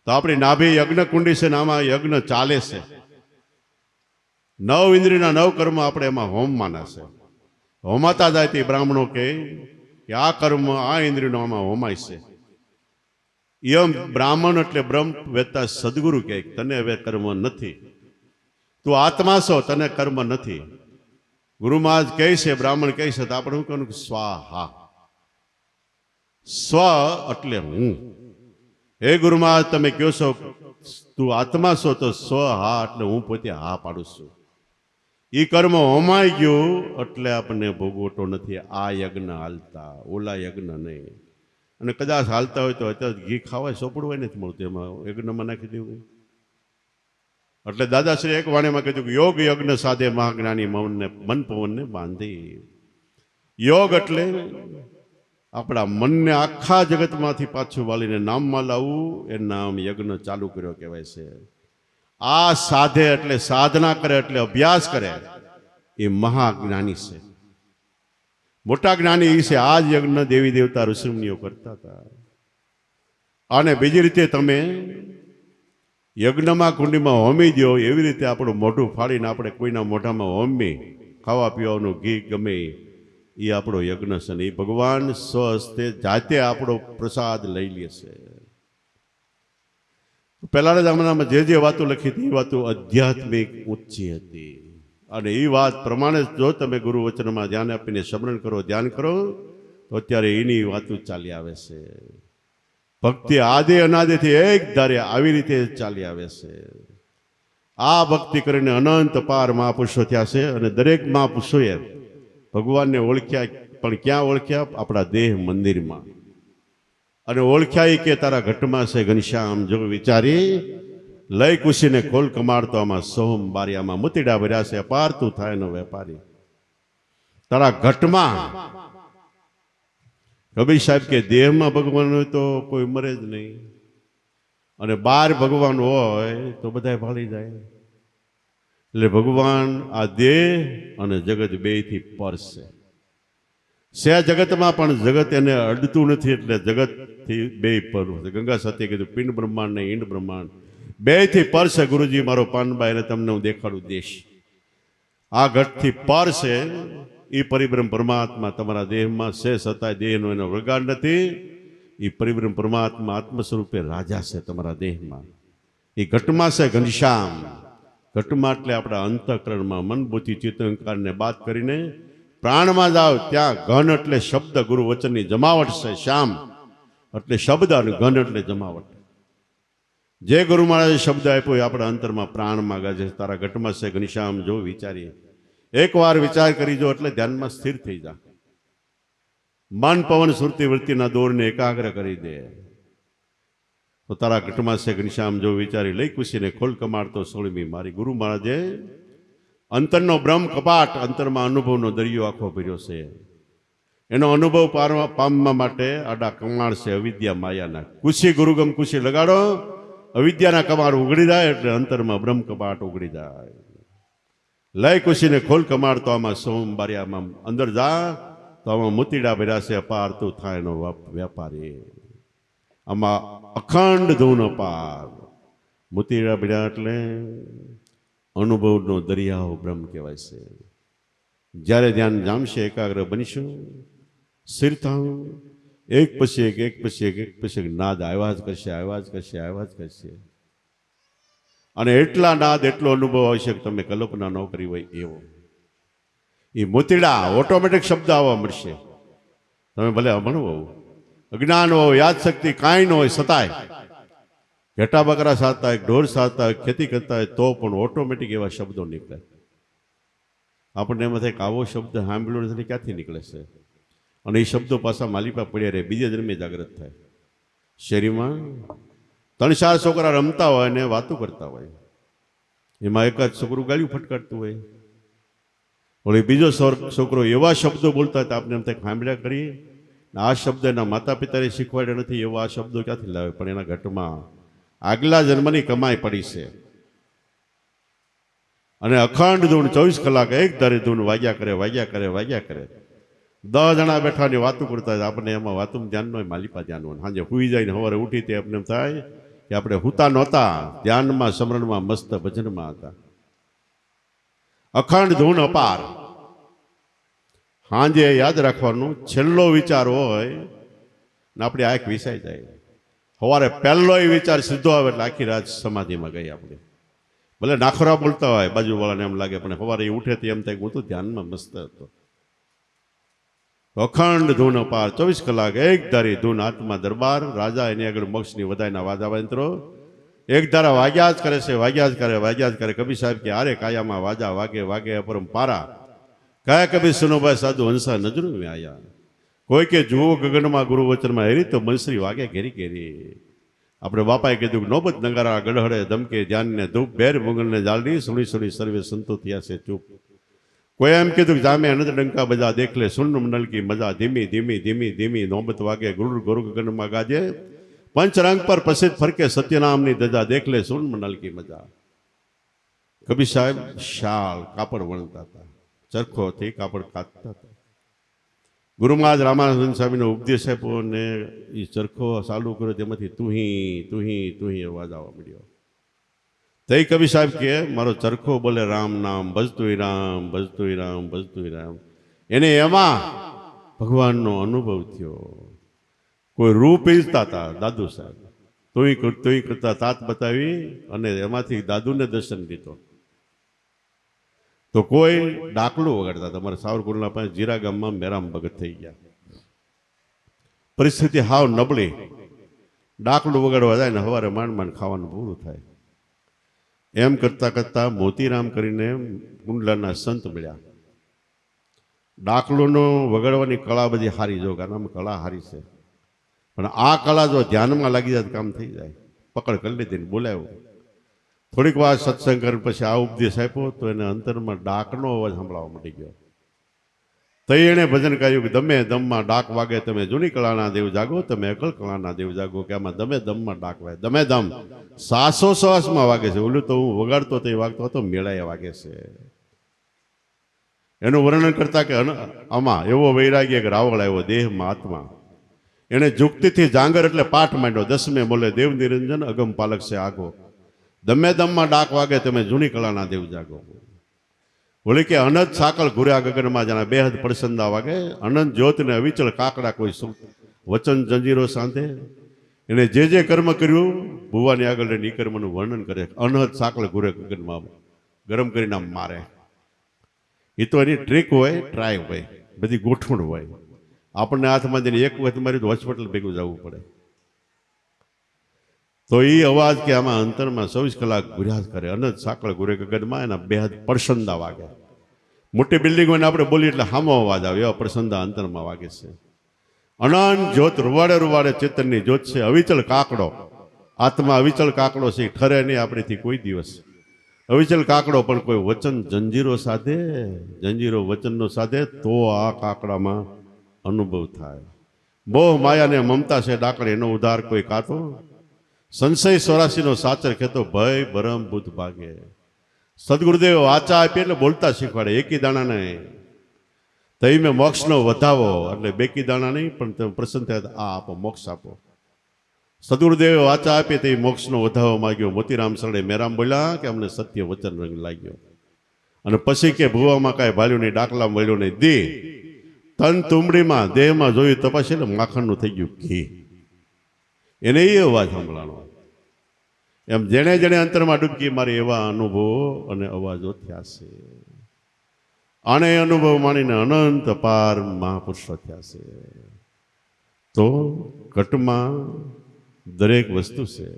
તો આપણી નાભી યજ્ઞ કુંડી છે ને આમાં યજ્ઞ ચાલે છે. 9 ઇન્દ્રિયના 9 કર્મ આપણે એમાં હોમવાના છે. હોમાતા જાય તે બ્રાહ્મણો કે આ કર્મ આ ઇન્દ્રિયનો આમાં હોમાય છે. એમ બ્રાહ્મણ એટલે બ્રહ્મ વેતા સદગુરુ કહે તને હવે કર્મ નથી, તું આત્મા છો તને કર્મ નથી. ગુરુ મહારાજ કહે છે, બ્રાહ્મણ કહે છે તો આપણે શું કહ્યું સ્વાહા. સ્વ એટલે હું. હે ગુરુ મહારાજ તમે કહો છો તું આત્મા છો તો સ્વ હા એટલે હું પોતે હા પાડું છું. એ કર્મ હોમાઈ ગયું એટલે આપણને ભોગવટો નથી. આ યજ્ઞ હાલતા, ઓલા યજ્ઞ નહીં. અને કદાચ હાલતા હોય તો અત્યારે ઘી ખાવાય સોપડવાય નથી મળતું, એમાં યજ્ઞમાં નાખી દેવું. એટલે દાદાશ્રી એક વાણીમાં કીધું કે યોગ યજ્ઞ સાધે મહાજ્ઞાની મન પવનને બાંધી. યોગ એટલે આપણા મનને આખા જગતમાંથી પાછું વાળીને નામમાં લાવવું, એ નામ યજ્ઞ ચાલુ કર્યો કહેવાય છે. આ સાધે એટલે સાધના કરે એટલે અભ્યાસ કરે એ મહાજ્ઞાની છે. મોટા જ્ઞાની એ છે. આ જ યજ્ઞ દેવી દેવતા ઋષિમુનિઓ કરતા હતા. અને બીજી રીતે તમે યજ્ઞમાં કુંડીમાં હોમી દો, એવી રીતે આપણું મોઢું ફાડીને આપણે કોઈના મોઢામાં હોમી ખાવા પીવાનું ઘી ગમે એ આપણો યજ્ઞ છે ને એ ભગવાન સ્વહસ્તે જાતે આપણો પ્રસાદ લઈ લે છે. પહેલાના જમાનામાં જે વાતો લખી હતી એ વાતો આધ્યાત્મિક ઊંચી હતી. અને એ વાત પ્રમાણે જો તમે ગુરુ વચનમાં ધ્યાન આપીને સ્મરણ કરો, ધ્યાન કરો, તો અત્યારે એની વાતો ચાલી આવે છે. ભક્તિ આદિ અનાદિથી એક ધારે આવી રીતે ચાલી આવે છે. આ ભક્તિ કરીને અનંત પાર મહાપુરુષો થયા છે. અને દરેક મહાપુરુષોએ ભગવાનને ઓળખ્યા, પણ ક્યાં ઓળખ્યા? આપણા દેહ મંદિરમાં. અને ઓળખ્યા કે તારા ઘટમાં છે ઘનશ્યામ, જો વિચારી લઈ કુશીને ખોલ કમાડતો આમાં સોમ બારિયામાં મુતીડા ભર્યા છે, અપાર તું થાય નો વેપારી. તારા ઘટમાં કબીર સાહેબ કે દેહમાં ભગવાન હોય તો કોઈ મરે જ નહીં, અને બહાર ભગવાન હોય તો બધા ભાળી જાય. એટલે ભગવાન આ દેહ અને જગત બેયથી પર છે. જગતમાં પણ જગત એને અડતું નથી, એટલે જગતથી બે પર છે. ગંગા સાથે કીધું પિંડ બ્રહ્માંડ ને ઈંડ બ્રહ્માંડ બેયથી પર છે. ગુરુજી મારો પાનબાઈ એને તમને હું દેખાડું દેશ. આ ઘટથી પર છે એ પરિબ્રહ્મ પરમાત્મા તમારા દેહમાં છે, છતાંય દેહનો એનો વગાડ નથી. એ પરિબ્રહ્મ પરમાત્મા આત્મ સ્વરૂપે રાજા છે તમારા દેહમાં. એ ઘટમાં છે ઘનશ્યામ. ઘટમાં એટલે આપણા અંતઃકરણમાં મન બુદ્ધિ ચિત્ત અહંકારને બાદ કરીને પ્રાણમાં જાઓ ત્યાં ઘન એટલે શબ્દ ગુરુ વચનની જમાવટ છે. શ્યામ એટલે શબ્દ અને ઘન એટલે જમાવટ. જે ગુરુ મહારાજે શબ્દ આપ્યો એ આપણા અંતરમાં પ્રાણમાં ગાજે. તારા ઘટમાં છે ઘનશ્યામ, જો વિચારીએ એકવાર વિચાર કરી જો એટલે ધ્યાનમાં સ્થિર થઈ જા. મન પવન સુરતી વૃત્તિના દોરને એકાગ્ર કરી દે તો તારા ઘટમાં છે ઘનશ્યામ, જો વિચારી લઈ કુશીને ખોલ કમાડતો સોળમી મારી. ગુરુ મહારાજે અંતરનો બ્રહ્મ કપાટ, અંતરમાં અનુભવનો દરિયો આખો ભર્યો છે. એનો અનુભવ પામવા માટે આડા કમાડ છે અવિદ્યા માયાના. કુશી ગુરુગમ કુશી લગાડો, અવિદ્યાના કમાડ ઉગડી જાય એટલે અંતરમાં બ્રહ્મ કપાટ ઉગડી જાય. લય કુશીને ખોલ કમાડતો આમાં સોમ બારિયામાં અંદર જા તો આમાં મુતીડા ભર્યા છે, અપાર તું થાય નો વેપારી. આમાં અખંડ ધૂન અપાર. મુતીડા ભર્યા એટલે અનુભવનો દરિયાઓ બ્રહ્મ કહેવાય છે. જ્યારે ધ્યાન જામશે, એકાગ્ર બનીશું, સ્થિર થાઉં, એક પછી એક પછી એક પછી એક નાદ આવ્યા જ કરશે, આવ્યા જ કરશે, આવ્યા જ કરશે. અને એટલા નાદ, એટલો અનુભવ આવશે કે તમે કલ્પના ન કરી હોય એવો. એ મોતીડા ઓટોમેટિક શબ્દ આવવા મળશે. તમે ભલે અભણ હો, અજ્ઞાન હો, યાદ શક્તિ કાંઈ ન હોય, છતાંય ઘેટા બકરા સાધતા હોય, ઢોર સાધતા હોય, ખેતી કરતા હોય તો પણ ઓટોમેટિક એવા શબ્દો નીકળે. આપણને એમાં થાય કે આવો શબ્દ સાંભળ્યો નથી, ક્યાંથી નીકળે છે? અને એ શબ્દો પાછા માલિપા પડ્યા રહે, બીજે જન્મે જાગૃત થાય. શેરીમાં 3-4 છોકરા રમતા હોય ને વાતો કરતા હોય, એમાં એક જ છોકરું ગાળ્યું ફટકારતું હોય, ઓલે બીજો છોકરો એવા શબ્દો બોલતા હોય તો આપણે એમ થાય સાંભળ્યા કરીએ. આ શબ્દ એના માતા પિતાએ શીખવાડ્યા નથી, એવા આ શબ્દો ક્યાંથી લાવે? પણ એના ઘટમાં આગલા જન્મની કમાઈ પડી છે. અને અખંડ ધૂન 24 કલાક એક ધારે ધૂન વાગ્યા કરે, વાગ્યા કરે, વાગ્યા કરે. 10 જણા બેઠાની વાતો કરતા હોય, આપણે એમાં વાતું ધ્યાન ન હોય, માલિપા ધ્યાન હોય. સાંજે સુઈ જાય ને સવારે ઉઠી તે આપણે એમ થાય કે આપણે હુતા નહોતા, ધ્યાનમાં સ્મરણમાં મસ્ત ભજનમાં હતા. અખંડ ધૂન અપાર. સાંજે યાદ રાખવાનું, છેલ્લો વિચાર હોય ને આપણી આંખ વિસાઈ જાય. સવારે પહેલો એ વિચાર સીધો આવે એટલે આખી રાત સમાધિમાં ગઈ આપણે. ભલે નાખોરા બોલતા હોય બાજુવાળાને એમ લાગે, પણ સવારે ઉઠે તો એમ થાય હું તો ધ્યાનમાં મસ્ત હતો. અખંડ ધૂન અપાર 24 કલાક એક ધારી ધૂન આત્મા દરબાર. રાજા એની આગળ મોક્ષની વધાઈના વાજા વાંતરો એક ધારા વાગ્યા જ કરે છે, વાગ્યા જ કરે, વાગ્યા જ કરે. કબીર સાહેબ કે આરે કાયામાં વાજા વાગે વાગે અપરંપારા. કયા કબીર સુનોભાઈ સાધુ હંસા નજરો મેં આયા. કોઈ કે જુઓ ગગનમાં ગુરુ વચનમાં હેરી તો બંસરી વાગે ઘેરી ઘેરી. આપણે બાપાએ કીધું કે નોબત નગારા ગડહડે ધમકે ધ્યાનને ધૂપ બેર મુગલને જાળડી સુણી સુણી સર્વે સંતો થયા છે ચૂપ. કોઈ એમ કીધું કે જામે અનંત ડંકા બજા દેખ લે સુન મંડલ કી મજા ધીમી ધીમી ધીમી ધીમી નોબત વાગે ગુરુ ગુરુ ગગનમાં ગાજે પંચરંગ પર પ્રસિદ્ધ ફરકે સત્યનામની દજા દેખ લે સુન મંડલ કી મજા. કબીર સાહેબ શાલ કાપડ વણતા હતા, ચરખોથી કાપડ કાતતા હતા. ગુરુ મહારાજ રામાનંદ સ્વામીનો ઉપદેશ આપ્યો ને એ ચરખો ચાલુ કર્યો, તેમાંથી તુહી અવાજ આવવા મળ્યો. તઈ કવિ સાહેબ કે મારો ચરખો બોલે રામ નામ, ભજતુંય રામ, ભજતુંય રામ, ભજતુંય રામ. એને એમાં ભગવાનનો અનુભવ થયો. કોઈ રૂપ ઈચ્છતા હતા દાદુ સાહેબ, તોય કરતા તાત બતાવી અને એમાંથી દાદુને દર્શન દીધો. તો કોઈ ડાકલું વગાડતા હતા. અમારા સાવરકુંડલા પાસે જીરા ગામમાં મેરામ ભગત થઈ ગયા. પરિસ્થિતિ હાવ નબળી. ડાકલું વગાડવા જાય ને સવારે માંડ ખાવાનું પૂરું થાય. એમ કરતા કરતા મોતીરામ કરીને કુંડલાના સંત મળ્યા. ડાકલુનો વગાડવાની કળા બધી હારી, જો આનામાં કળા હારી છે, પણ આ કળા જો ધ્યાનમાં લાગી જાય કામ થઈ જાય. પકડ કરી લીધી, બોલાવ્યો. થોડીક વાર સત્સંગ કરી પછી આ ઉપદેશ આપ્યો તો એને અંતરમાં ડાકનો અવાજ સંભળાવવા મળી ગયો. તો એણે ભજન કહ્યું કે દમે દમમાં ડાક વાગે, તમે જૂની કળાના દેવ જાગો, તમે અકલ કળાના દેવ જાગો. કે આમાં દમે દમમાં ડાક વાગે, દમે દમ શ્વાસોશ્વાસમાં વાગે છે. ઓલું તો હું વગાડતો તો એ વાગતો હતો, મેળાએ વાગે છે. એનું વર્ણન કરતા કે આમાં એવો વૈરાગ્ય કે રાવળ આવ્યો દેહમાં આત્મા. એને જુક્તિથી જાંગર એટલે પાઠ માંડ્યો. દસમે બોલે દેવ નિરંજન અગમ પાલક છે આગો. દમે દમમાં ડાક વાગે, તમે જૂની કળાના દેવ જાગો. બોલે કે અનંત સાકળ ઘુર્યા ગગનમાં જાણે બેહદ પડસંદા વાગે. અનંત જ્યોત ને અવિચળ કાકડા કોઈ વચન જંજીરો સાંધે. એને જે કર્મ કર્યું ભુવાની આગળ એ કર્મનું વર્ણન કરે. અનહદ સાકળ ઘુરે ગગનમાં ગરમ કરીને મારે. એ તો એની ટ્રીક હોય, ટ્રાય હોય, બધી ગોઠવણ હોય. આપણને હાથમાં જઈને એક વખત મારી તો હોસ્પિટલ ભેગું જવું પડે. તો એ અવાજ કે આમાં અંતરમાં 24 કલાક ગુર્યા કરે. અનંત સાકળ ગુરે ગગનમાં એના બેહદ પડસંદા વાગે. મોટી બિલ્ડિંગ હોય ને આપણે બોલીએ એટલે હામો અવાજ આવે, એવા પડસંદા અંતરમાં વાગે છે. અનંત જ્યોત રૂવાડે રૂવાડે ચેતનની જ્યોત છે. અવિચળ કાકડો, આત્મા અવિચળ કાકડો છે, ઠરે નહીં આપણેથી કોઈ દિવસ. અવિચળ કાકડો પણ કોઈ વચન જંજીરો સાધે, જંજીરો વચનનો સાધે તો આ કાકડામાં અનુભવ થાય. મોહ માયા ને મમતા છે ડાકડે, એનો ઉધાર કોઈ કાતો. સંશય 84નો સાચર કહેતો, ભય ભરમ બુદ્ધ ભાગે. સદગુરુદેવ વાચા આપી એટલે બોલતા શીખવાડે. એકી દાણા નહીં. તઈ મેં મોક્ષનો વધાવો એટલે બેકી દાણા નહીં, પણ તમે પ્રસન્ન થયા આ આપો, મોક્ષ આપો. સદગુરુદેવે વાચા આપી તે મોક્ષનો વધાવો માગ્યો. મોતીરામ સરડે મેરામ બોલ્યા કે અમને સત્ય વચન રંગ લાગ્યો. અને પછી કે ભુવામાં કાંઈ ભાલ્યું નહીં, ડાકલા મળ્યો નહીં. દી તન તુમડીમાં દેહમાં જોયું તપાસી એટલે માખણનું થઈ ગયું ઘી. એને એ અવાજ સંભળાણો. એમ જેણે જેણે અંતરમાં ડૂબકી મારી એવા અનુભવો અને અવાજો થયા છે. આને અનુભવ માણીને અનંત અપાર મહાપુરુષો થયા છે. તો ઘટમાં દરેક વસ્તુ છે.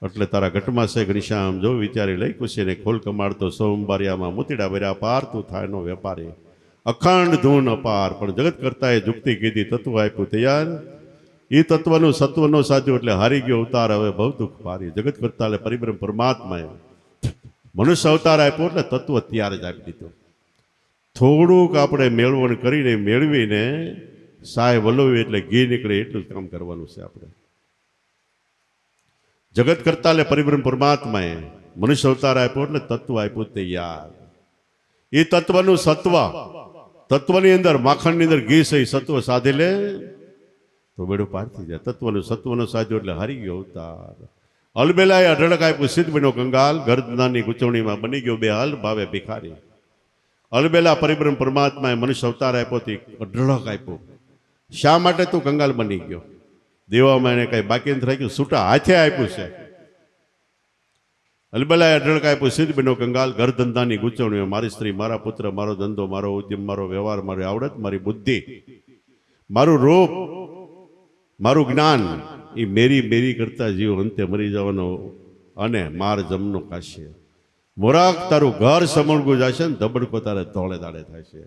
એટલે તારા ઘટમાં છે ઘનશ્યામ જો વિચારી લઈ કુશીને ખોલ કમાડતો. સોમવારિયામાં મુતીડા ભર્યા પાર તું થાય નો વેપારી. અખંડ ધૂન અપાર પણ જગત કરતા એ જુક્તિ કીધી, તત્વ આપ્યું તૈયાર. એ તત્વનું સત્વનો સાધ્યું એટલે હારી ગયો અવતાર, હવે બહુ દુઃખ પારી. જગત કરતા એટલે પરિબ્રહ્મ પરમાત્માએ મનુષ્ય અવતાર આપ્યો એટલે તત્વ ત્યારે જ આપી દીધું. થોડુંક આપણે મેળવણ કરીને મેળવીને સાય વલોવી એટલે ઘી નીકળે એટલું જ કામ કરવાનું છે આપણે. જગત કરતા એટલે પરિબ્રહ્મ પરમાત્માએ મનુષ્ય અવતાર આપ્યો એટલે તત્વ આપ્યું તૈયાર. એ તત્વનું સત્વ, તત્વની અંદર માખણની અંદર ઘી છે, સત્વ સાધી લે તો બેડું પાર થઈ જાય. તત્વનું સત્વનો સાધ્યો એટલે હારી ગયો અવતાર. અલબેલાએ અઢળક આપ્યું, સિદ્ધ બન્યો કંગાલ. ગર્દનાની ગૂંચવણીમાં બની ગયો બેહાલ, ભાવે ભિખારી. અલબેલા પરિબ્રહ્મ પરમાત્માએ મનુષ્ય અવતાર આપ્યો તે અઢળક આપ્યો. શા માટે તું કંગાલ બની ગયો? દેવામાં એને કઈ બાકી નથી રાખ્યું, છૂટા હાથે આપ્યું છે. અલબેલાએ અઢળક આપ્યું, સિદ્ધ બન્યો કંગાલ. ઘર ધંધાની ગૂંચવણીઓ, મારી સ્ત્રી, મારા પુત્ર, મારો ધંધો, મારો ઉદ્યમ, મારો વ્યવહાર, મારી આવડત, મારી બુદ્ધિ, મારું રૂપ, મારું જ્ઞાન, એ મેરી મેરી કરતા જીવ અંતે મરી જવાનો અને માર જમનો કાશે. મોરાક તારું ઘર સમળગું જશે ને ધબડકો તારે ધોળે દાડે થાય છે.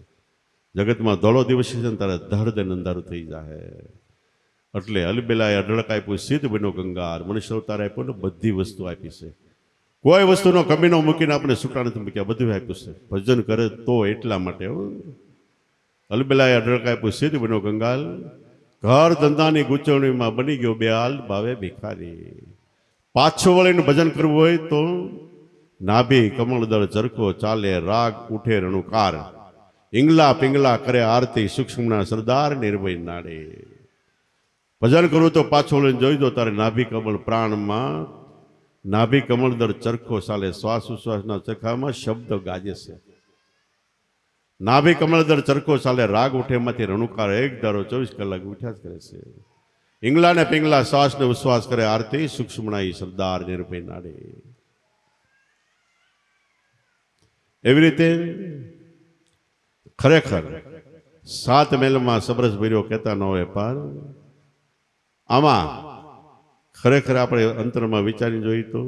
જગતમાં ધોળો દિવસ છે ને તારે ધડ અંધારું થઈ જાય. એટલે અલબેલાએ અઢળક આપ્યું, સિદ્ધ બન્યો કંગાર. મનુષ્ય અવતાર આપ્યો ને બધી વસ્તુ આપી છે. કોઈ વસ્તુનો કમીનો મૂકીને આપણે છૂટા નથી મૂક્યા, બધું આપ્યું છે. ભજન કરે તો એટલા માટે. અલબેલાએ અઢળક આપ્યું, સિદ્ધ બન્યો કંગાલ. ઘર ધંધાની ગૂંચવણીમાં બની ગયો બેહાલ, ભાવે ભિખારી. પાછું વળીને ભજન કરવું હોય તો નાભી કમળદળ ચરખો ચાલે, રાગ ઉઠે રણુકાર. ઈંગલા પિંગલા કરે આરતી સૂક્ષ્મના સરદાર નિર્ભય નાડે. ભજન કરું તો પાછો લઈને જોઈ દો તારે નાભી કમળ પ્રાણમાં, નાભી કમળ દર ચરખો ચાલે, શ્વાસ ઉશ્વાસના ચરખામાં શબ્દ ગાજે છે. નાભી કમળ દર ચરખો ચાલે, રાગ ઉઠે માંથી રણુકાર એક ધારો 24 કલાક ઉઠ્યા જ કરે છે. ઈંગલા ને પિંગલા શ્વાસ ને ઉશ્વાસ કરે આરતી સૂક્ષ્મના સરદાર નિર્ભય નાડે. એવી રીતે ખરેખર 7 મેલમાં સબરસ ભર્યો કહેતા ન હોય પાર. આમાં ખરેખર આપણે અંતરમાં વિચારી જોઈએ તો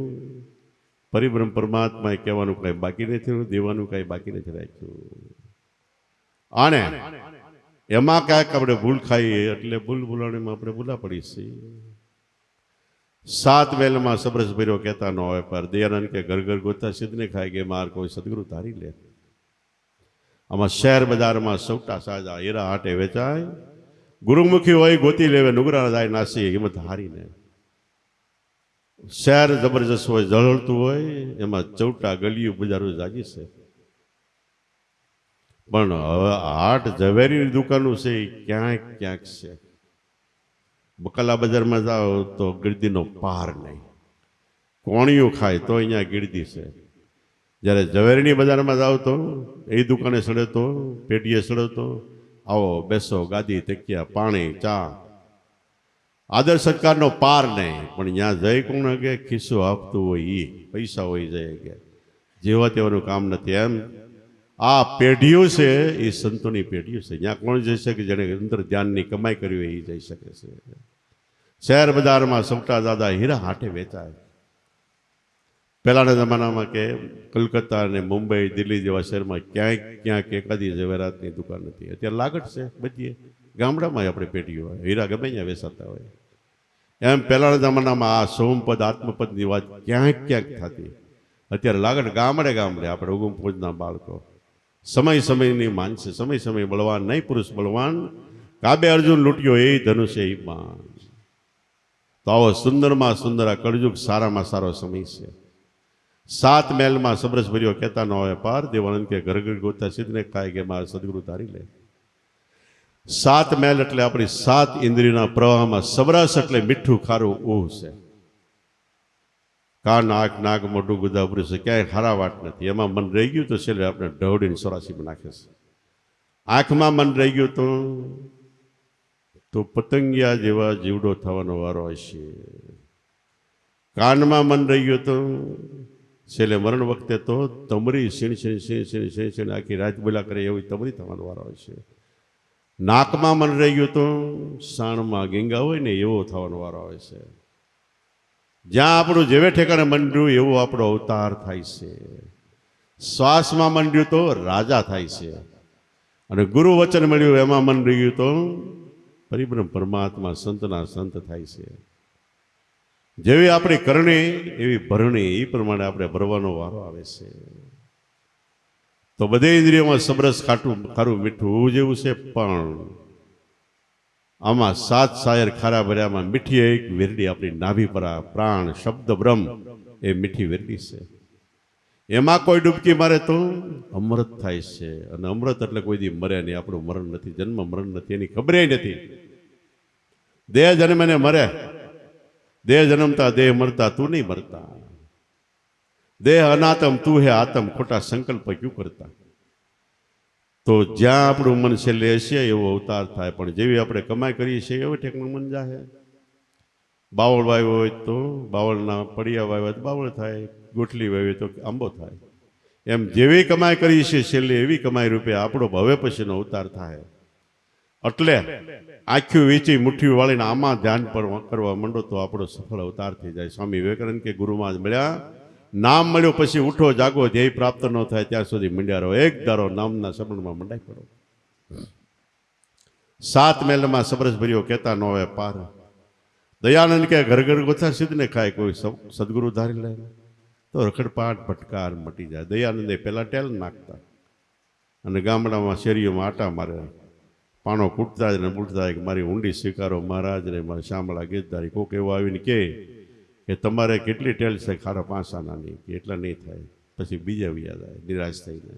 પરિબ્રહ્મ પરમાત્માએ કહેવાનું કઈ બાકી નથી રહ્યું, દેવાનું કઈ બાકી નથી રાખ્યું. અને એમાં ક્યાંક આપણે ભૂલ ખાઈએ એટલે ભૂલ ભૂલાણીમાં આપણે ભૂલા પડી છીએ. 7 મેલમાં સબરસ ભર્યો કહેતા ન હોય પર દયાનંદ કે ઘર ઘર ગોતા સિદ્ધને ખાય કે માર કોઈ સદગુરુ ધારી લે. આમાં શહેર બજારમાં સૌટા સાજા હીરા હાટે વેચાય, ગુરુમુખી હોય ગોતી લેવે નુગરા જાય નાસી હિંમત હારીને. શહેર જબરજસ્ત હોય ઝળહળતું હોય એમાં ચૌટા ગલિયું બજારો જાગી છે. પણ હવે હાટ ઝવેરીની દુકાનો છે એ ક્યાંક ક્યાંક છે. બકાલા બજારમાં જાઓ તો ગીરદીનો પાર નહીં, કોણિયું ખાય તો અહીંયા ગીરદી છે. જ્યારે ઝવેરીની બજારમાં જાઓ તો એ દુકાને સડે તો પેટીએ સડે તો આવો બેસો ગાદી તકિયા પાણી ચા, આદર સત્કારનો પાર નહીં. પણ ત્યાં જઈ કોણ કે ખિસ્સો આપતું હોય એ પૈસા હોય જાય કે જેવા તેવાનું કામ નથી. એમ આ પેઢીઓ છે એ સંતોની પેઢીઓ છે. ત્યાં કોણ જઈ શકે જેને અંદર ધ્યાનની કમાઈ કરી હોય એ જઈ શકે છે. શહેર બજારમાં સૌટા દાદા હીરા હાટે વેચાય. પહેલાના જમાનામાં કે કલકત્તા અને મુંબઈ દિલ્હી જેવા શહેરમાં ક્યાંક ક્યાંક એકાદી ઝવેરાતની દુકાન નથી. અત્યારે લાગટ છે બધી ગામડામાં આપણે પેઢીઓ હોય હીરા ગમે ત્યાં વેચાતા હોય. એમ પહેલાના જમાનામાં આ સોમપદ આત્મપદની વાત ક્યાંક ક્યાંક થતી. અત્યારે લાગટ ગામડે ગામડે આપણે ઉગમ ફોજના બાળકો સમય સમયની માનશે, સમય સમય બળવાન નહીં પુરુષ બળવાન, કાબે અર્જુન લૂંટ્યો એ ધનુષે એ માન. તો આવો સુંદરમાં સુંદર આ કળયુગ સારામાં સારો સમય છે. 7 મેલમાં સબરસ ભર્યો કહેતા ન હોય પાર દેવાનંદ કે ઘર ઘર ગોતા સિદ્ધને ખાય કે મારા સદગુરુ ધારી લે. 7 મેલ એટલે આપણી 7 ઇન્દ્રિયના પ્રવાહમાં સબરસ એટલે મીઠું ખારું ઊહ છે. કાન આંખ નાક મોઢું ગુદાબરું છે, ક્યાંય ખારા વાટ નથી. એમાં મન રહી ગયું તો છેલ્લે આપણે ઢવડીને સોરાસીમાં નાખે છે. આંખમાં મન રહી ગયું તો પતંગિયા જેવા જીવડો થવાનો વારો હશે. કાનમાં મન રહી ગયું તો છેલ્લે મરણ વખતે તો તમરી સીણ સીણ સીણ સીણ સીણ સીણ આખી રાત બોલા કરે એવી તમરી થવાનો વારો હશે. નાકમાં મન રહી ગયું તો સાણમાં ગેંગા હોય ને એવો થવાનો વારો આવે છે. જ્યાં આપણું જેવે ઠેકાણે મન રહ્યું એવો આપણો અવતાર થાય છે. શ્વાસમાં મન રહ્યું તો રાજા થાય છે. અને ગુરુ વચન મળ્યું એમાં મન રહ્યું તો પરિબ્રહ્મ પરમાત્મા સંતના સંત થાય છે. જેવી આપણી કરણી એવી ભરણી એ પ્રમાણે આપણે ભરવાનો વારો આવે છે. તો બધી ઇન્દ્રિયોમાં સબરસ ખારું મીઠું જેવું છે. પણ આમાં 7 શાયર ખારા ભર્યામાં મીઠી એક વેરડી આપણી નાભી પરા પ્રાણ શબ્દ બ્રહ્મ એ મીઠી વેરડી છે. એમાં કોઈ ડૂબકી મારે તો અમૃત થાય છે. અને અમૃત એટલે કોઈ દી મરે નહીં. આપણું મરણ નથી, જન્મ મરણ નથી, એની ખબર નથી. દેહ જન્મે ને મરે, દેહ જન્મતા દેહ મરતા તું નહીં મરતા. દેહ અનાતમ તું હે આતમ, ખોટા સંકલ્પ ક્યું કરતા. તો જ્યાં આપણું મન છેલ્લે હશે એવો અવતાર થાય. પણ જેવી આપણે કમાઈ કરીએ છીએ એવી ઠેકમાં મન જાહે. બાવળ વાવ્યો હોય તો બાવળના પડિયા વાવ્યા તો બાવળ થાય, ગોઠલી વાવી તો આંબો થાય. એમ જેવી કમાઈ કરીએ છીએ છેલ્લે એવી કમાઈ રૂપે આપણો ભવે પછીનો અવતાર થાય. એટલે આખું વીંચી મુઠ્ઠી વાળીને આમાં ધ્યાન પર કરવા માંડો તો આપણો સફળ અવતાર થઈ જાય. સ્વામી વિવેકાનંદ કે ગુરુમાં જ મળ્યા, નામ મળ્યો પછી ઉઠો જાગો, ધ્યેય પ્રાપ્ત ન થાય ત્યાં સુધી મંડ્યા રહો. એક ધારો નામના સબળમાં મંડાઈ પડો. 7 મેલમાં સબરસ ભર્યો કહેતા ન હોય પાર. દયાનંદ કે ઘર ઘર ગોથા સિદ્ધને ખાય કોઈ સદગુરુ ધારી લે તો રખડપાટ ભટકાર મટી જાય. દયાનંદે પેલા ટેલ નાખતા અને ગામડામાં શેરીઓમાં આટા મારે, પાણો કૂટતા જ ને બૂટતા કે મારી ઊંડી સ્વીકારો મહારાજ ને મારા શામળા ગીતધારી. કોક એવું આવીને કે તમારે કેટલી ટેલ છે ખારા 5 આનાની, કે એટલા નહીં થાય. પછી બીજા વ્યા જાય નિરાશ થઈને.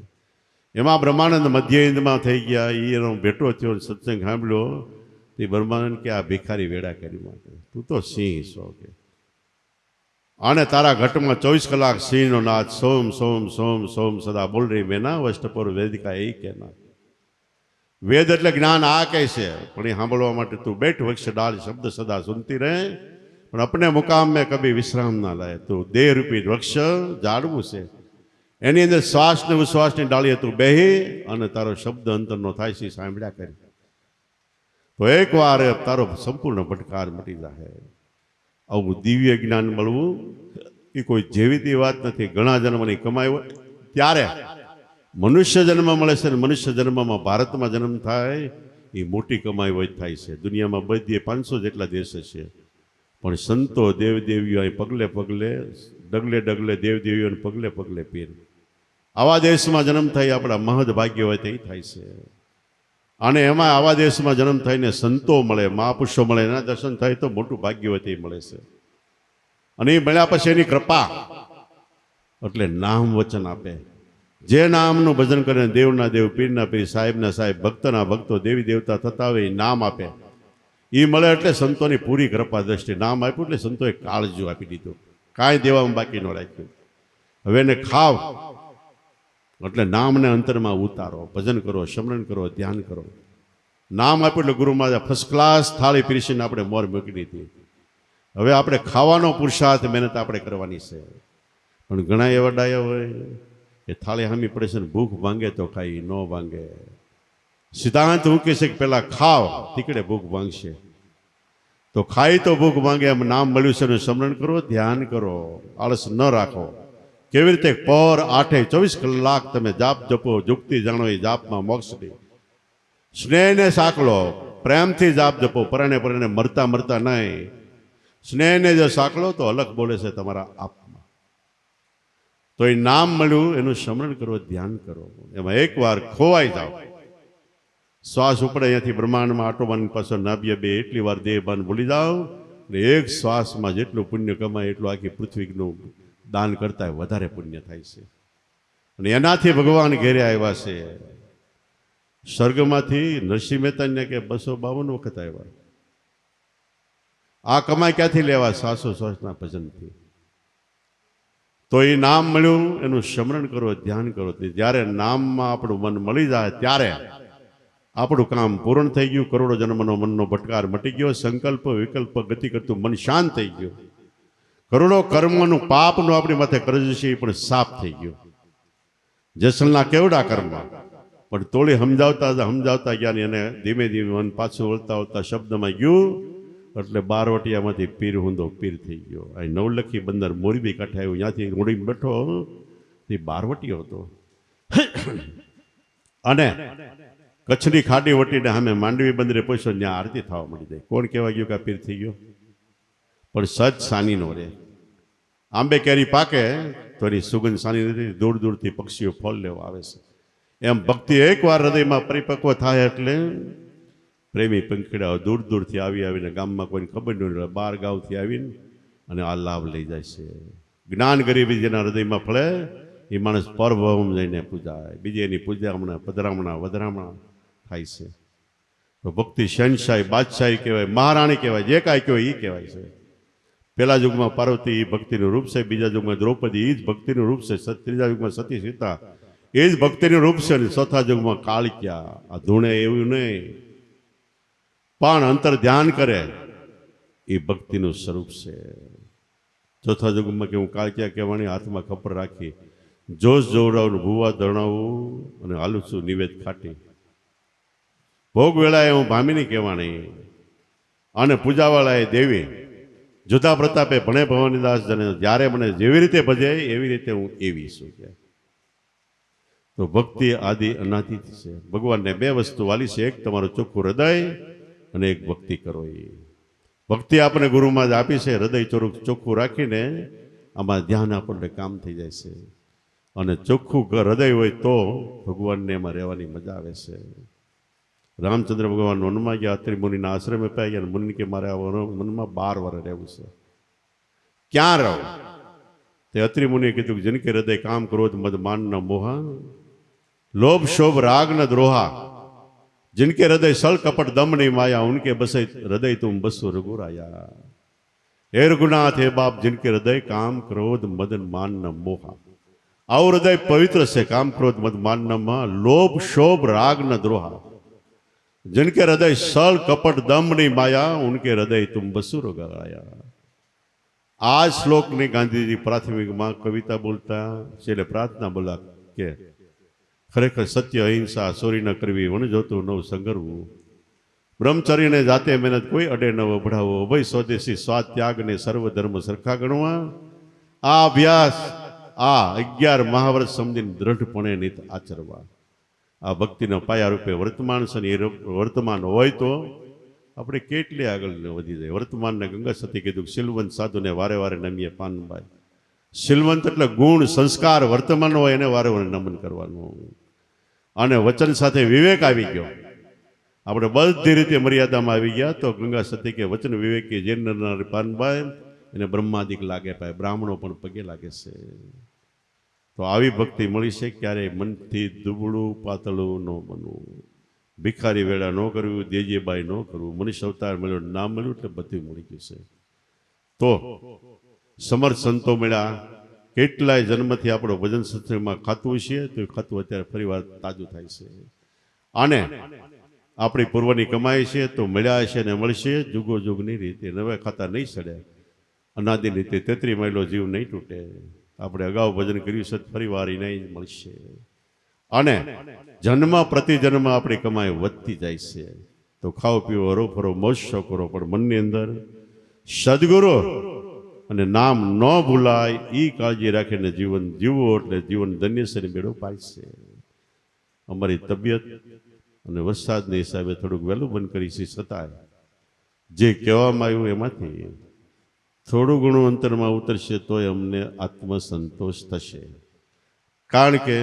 એમાં બ્રહ્માનંદ મધ્ય ઇન્દમાં થઈ ગયા. એનો ભેટો થયો, સત્સંગ સાંભળ્યો. તે બ્રહ્માનંદ કે આ ભિખારી વેડા કરી માટે તું તો સિંહ છો કે, અને તારા ઘટમાં 24 કલાક સિંહનો નાદ સોમ સોમ સોમ સોમ સદા બોલ રહી મેના વષ્ટ પર વેદિકા એ કે ના. વેદ એટલે જ્ઞાન આ કહે છે, પણ એ સાંભળવા માટે તું બેઠ વૃક્ષ ડાળ શબ્દ સદા સુનતી રહે, પણ અપને મુકામ મેં કભી વિશ્રામ ના લાય. તું દેહ રૂપી વૃક્ષ ઝાડવું છે, એની અંદર શ્વાસ ને ઉશ્વાસની ડાળીએ તું બેહી અને તારો શબ્દ અંતરનો થાય છે સાંભળ્યા કરી, તો એક વાર તારો સંપૂર્ણ ભટકાર મટી જાય. આવું દિવ્ય જ્ઞાન મળવું એ કોઈ જેવી વાત નથી. ઘણા જન્મની કમાઈ હોય ત્યારે મનુષ્ય જન્મ મળે છે, ને મનુષ્ય જન્મમાં ભારતમાં જન્મ થાય એ મોટી કમાઈ હોય થાય છે. દુનિયામાં બધી 500 જેટલા દેશ છે, પણ સંતો દેવદેવીઓ અહીં પગલે પગલે ડગલે ડગલે દેવદેવીઓને પગલે પગલે પીર. આવા દેશમાં જન્મ થાય આપણા મહદ ભાગ્ય હોય તે થાય છે. અને એમાં આવા દેશમાં જન્મ થઈને સંતો મળે, મહાપુરુષો મળે, એના દર્શન થાય તો મોટું ભાગ્ય હોય તે મળે છે. અને એ મળ્યા પછી એની કૃપા એટલે નામ વચન આપે. જે નામનું ભજન કરે દેવના દેવ, પીરના પીર, સાહેબના સાહેબ, ભક્તના ભક્તો, દેવી દેવતા થતા હોય એ નામ આપે. એ મળે એટલે સંતોની પૂરી કૃપા દ્રષ્ટિ. નામ આપ્યું એટલે સંતોએ કાળજુ આપી દીધું, કાંઈ દેવામાં બાકી ન રાખ્યું. હવે એને ખાવ એટલે નામને અંતરમાં ઉતારો, ભજન કરો, સ્મરણ કરો, ધ્યાન કરો. નામ આપ્યું એટલે ગુરુ મહારાજ ફર્સ્ટ ક્લાસ થાળી પીરસીને આપણે મોર મૂકી દીધી. હવે આપણે ખાવાનો પુરુષાર્થ મહેનત આપણે કરવાની છે. પણ ઘણા એવા ડાયા હોય એ થાળી હામી પડે છે ને ભૂખ ભાંગે તો ખાઈ ન ભાંગે. સિદ્ધાંત હું કહે છે કે પેલા ખાવ તીકડે ભૂખ ભાંગશે. તો ખાઈ તો ભૂખ ભાંગે. એમ નામ મળ્યું છે એનું સ્મરણ કરો, ધ્યાન કરો, આળસ ન રાખો. કેવી રીતે પર 8-24 કલાક તમે જાપ જપો, જુક્તિ જાણો એ જાપમાં મોક્ષ દે. સ્નેહને સાંકળો, પ્રેમથી જાપ જપો, પરણે પરણે મરતા મરતા નહીં. સ્નેહને જો સાંકળો તો અલગ બોલે છે તમારા આપમાં. તો એ નામ મળ્યું એનું સ્મરણ કરો, ધ્યાન કરો. એમાં એકવાર ખોવાઈ જાઓ. શ્વાસ ઉપડે અહીંયાથી બ્રહ્માંડમાં આટો મારીને પાછળ નાભ્ય બે એટલી વાર દેહ ભાન ભૂલી જાઓ. અને એક શ્વાસમાં જેટલું પુણ્ય કમાય એટલું આખી પૃથ્વીનું દાન કરતા વધારે પુણ્ય થાય છે. અને એનાથી ભગવાન ઘેરે આવ્યા છે. સ્વર્ગમાંથી નરસિંહ મહેતાને કે 252 વખત આવ્યા. આ કમાઈ ક્યાંથી લેવા? શ્વાસોશ્વાસના ભજનથી. તો એ નામ મળ્યું એનું સ્મરણ કરો, ધ્યાન કરો. જ્યારે નામમાં આપણું મન મળી જાય ત્યારે આપણું કામ પૂર્ણ થઈ ગયું. કરોડો જન્મનો મનનો ભટકાર મટી ગયો. સંકલ્પ વિકલ્પ ગતિ કરતું મન શાંત થઈ ગયું. કરોડો કર્મનું પાપનું આપણી માથે કર્જ છે એ પણ સાફ થઈ ગયું. જેસલના કેવડા કર્મ પણ તોડી સમજાવતા ગયા ને એને ધીમે ધીમે મન પાછું વળતા શબ્દમાં ગયું એટલે બારવટિયામાંથી પીર હુંદો પીર થઈ ગયો. અહીં નવલખી બંદર મોરબી કાંઠે આવ્યું, ત્યાંથી ઉડીને બેઠો એ બારવટીયો હતો. અને કચ્છની ખાડી વટીને સામે માંડવી બંદરે પહોંચ્યો, ત્યાં આરતી થવા મળી જાય. કોણ કહેવા ગયું કે આ પીર થઈ ગયો? પણ સચ સાની નો રે. આંબે કેરી પાકે તો એની સુગંધ સાની નથી. દૂર દૂરથી પક્ષીઓ ફળ લેવા આવે છે. એમ ભક્તિ એકવાર હૃદયમાં પરિપક્વ થાય એટલે પ્રેમી પંખીડાઓ દૂર દૂરથી આવીને ગામમાં કોઈને ખબર ન રહે, 12 ગામથી આવીને અને આ લાભ લઈ જાય છે. જ્ઞાન ગરીબી જેના હૃદયમાં ફળે એ માણસ પરભવમ જઈને પૂજાય. બીજી એની પૂજામણા પધરામણા વધામણા થાય છે. તો ભક્તિ શહેનશાહી, બાદશાહી કહેવાય, મહારાણી કહેવાય, જે કાંઈ કહેવાય એ કહેવાય છે. પહેલા યુગમાં પાર્વતી એ ભક્તિનું રૂપ છે, બીજા યુગમાં દ્રૌપદી એ જ ભક્તિનું રૂપ છે, ત્રીજા યુગમાં સતી સીતા એ જ ભક્તિનું રૂપ છે, અને ચોથા યુગમાં કાળિયા. આ ધૂણે એવું નહીં, પણ અંતર ધ્યાન કરે એ ભક્તિનું સ્વરૂપ છે. ચોથા યુગમાં કે હું કાળિયા કહેવાની, હાથમાં ખપર રાખી જોશ જોવડાવું, ભૂવા ધરણાવું અને હાલું છું નિવેદ ખાટી. ભોગ વેળાએ હું ભામિની કહેવાની અને પૂજાવાળાએ દેવી. જુદા પ્રતાપે ભણે ભવાનીદાસ જને જ્યારે મને જેવી રીતે ભજે એવી રીતે હું એવી છું કે. તો ભક્તિ આદિ અનાદિ છે. ભગવાનને 2 વસ્તુ વાલી છે, એક તમારું ચોખ્ખું હૃદય અને એક ભક્તિ કરો. એ ભક્તિ આપણે ગુરુમાં જ આપી છે. હૃદય ચોખ્ખું રાખીને આમાં ધ્યાન આપણને કામ થઈ જાય છે. અને ચોખ્ખું હૃદય હોય તો ભગવાનને એમાં રહેવાની મજા આવે છે. રામચંદ્ર ભગવાન વનમાં ગયા, અત્રિ મુનિના આશ્રમે પાઈ ગયા. મુનિ કે મારે મનમાં 12 વર્ષ રહેવું છે. ક્યાં રહો? તે અત્રિ મુનિએ કીધું કે જનકે હૃદય કામ ક્રોધ મદ માન ન મોહ लोभ शोभ राग न द्रोहा, जिनके हृदय सल कपट दम नहीं माया, उनके बसे हृदय तुम बसो रघुराया। हे रघुनाथ हे बाप, जिनके हृदय काम क्रोध मद मान न मोहा, और हृदय पवित्र से काम क्रोध मद मान न मोहा, लोभ शोभ राग न द्रोहा, जिनके हृदय सल कपट दम नहीं माया, उनके हृदय तुम बसु रघुराया। आ श्लोक ने गांधी जी प्राथमिक में कविता बोलता छेल्ले प्रार्थना बोला के खरेखर सत्य अहिंसा चोरी न करवी, वण जोतुं नव संगरवू, ब्रह्मचर्य ने जाते मेहनत कोई अडे न वभड़ावो, अभय स्वदेशी स्वाद त्याग ने सर्वधर्म सरखा गणवा। आ अभ्यास आ 11 महाव्रत समझीने दृढ़पणे नित आचरवा। आ भक्तिना पाया रूपे वर्तमान છે, वर्तमान होय तो આપણે કેટલી આગળ વધી જાય। વર્તમાનને ગંગા સતી કીધું શીલવંત સાધુને વારે વારે નમીએ પાનભાઈ। શીલવંત એટલે ગુણ સંસ્કાર વર્તમાન હોય એને વારે વારે નમન કરવાનું, અને વચન સાથે વિવેક આવી ગયો, આપણે બધી રીતે મર્યાદામાં આવી ગયા તો ગંગા સતી કે વચન વિવેકી જે નર પાનભાઈ એને બ્રહ્માદિક લાગે પાય, બ્રાહ્મણો પણ પગે લાગે છે। તો આવી ભક્તિ મળી છે, ક્યારેય મનથી દુબળું પાતળું ન બનવું, ભિખારી વેળા ન કરવું, દેજીબાઈ ન કરવું, મનીષ અવતાર મળ્યો ના મળ્યું એટલે બધું મળી ગયું છે। તો સમર્થ સંતો મળ્યા, કેટલાય જન્મથી આપણો ભજન સત્સંગમાં ખાતું છે, તો એ ખાતું અત્યારે ફરીવાર તાજું થાય છે, અને આપણી પૂર્વની કમાઈ છે તો મળ્યા છે ને મળશે જુગો જુગની રીતે, નવા ખાતા નહીં સડે, અનાદિ રીતે 33 માઇલો જીવ નહીં તૂટે। આપણે અગાઉ ભજન કર્યું છે, ફરીવાર એને મળશે, અને જન્મ પ્રતિ જન્મ આપણી કમાઈ વધતી જાય છે। તો ખાઓ પીવો હરો ફરો મોજ શોખ કરો, પણ મનની અંદર સદગુરુ અને નામ ન ભૂલાય એ કાળજી રાખીને જીવન જીવો એટલે જીવન ધન્ય છે, બેડો પાય છે। અમારી તબિયત અને વરસાદના હિસાબે થોડુંક વહેલું બંધ કરી છે, છતાંય જે કહેવામાં આવ્યું એમાંથી થોડું ઘણું અંતરમાં ઉતરશે તોય અમને આત્મસંતોષ થશે। કારણ કે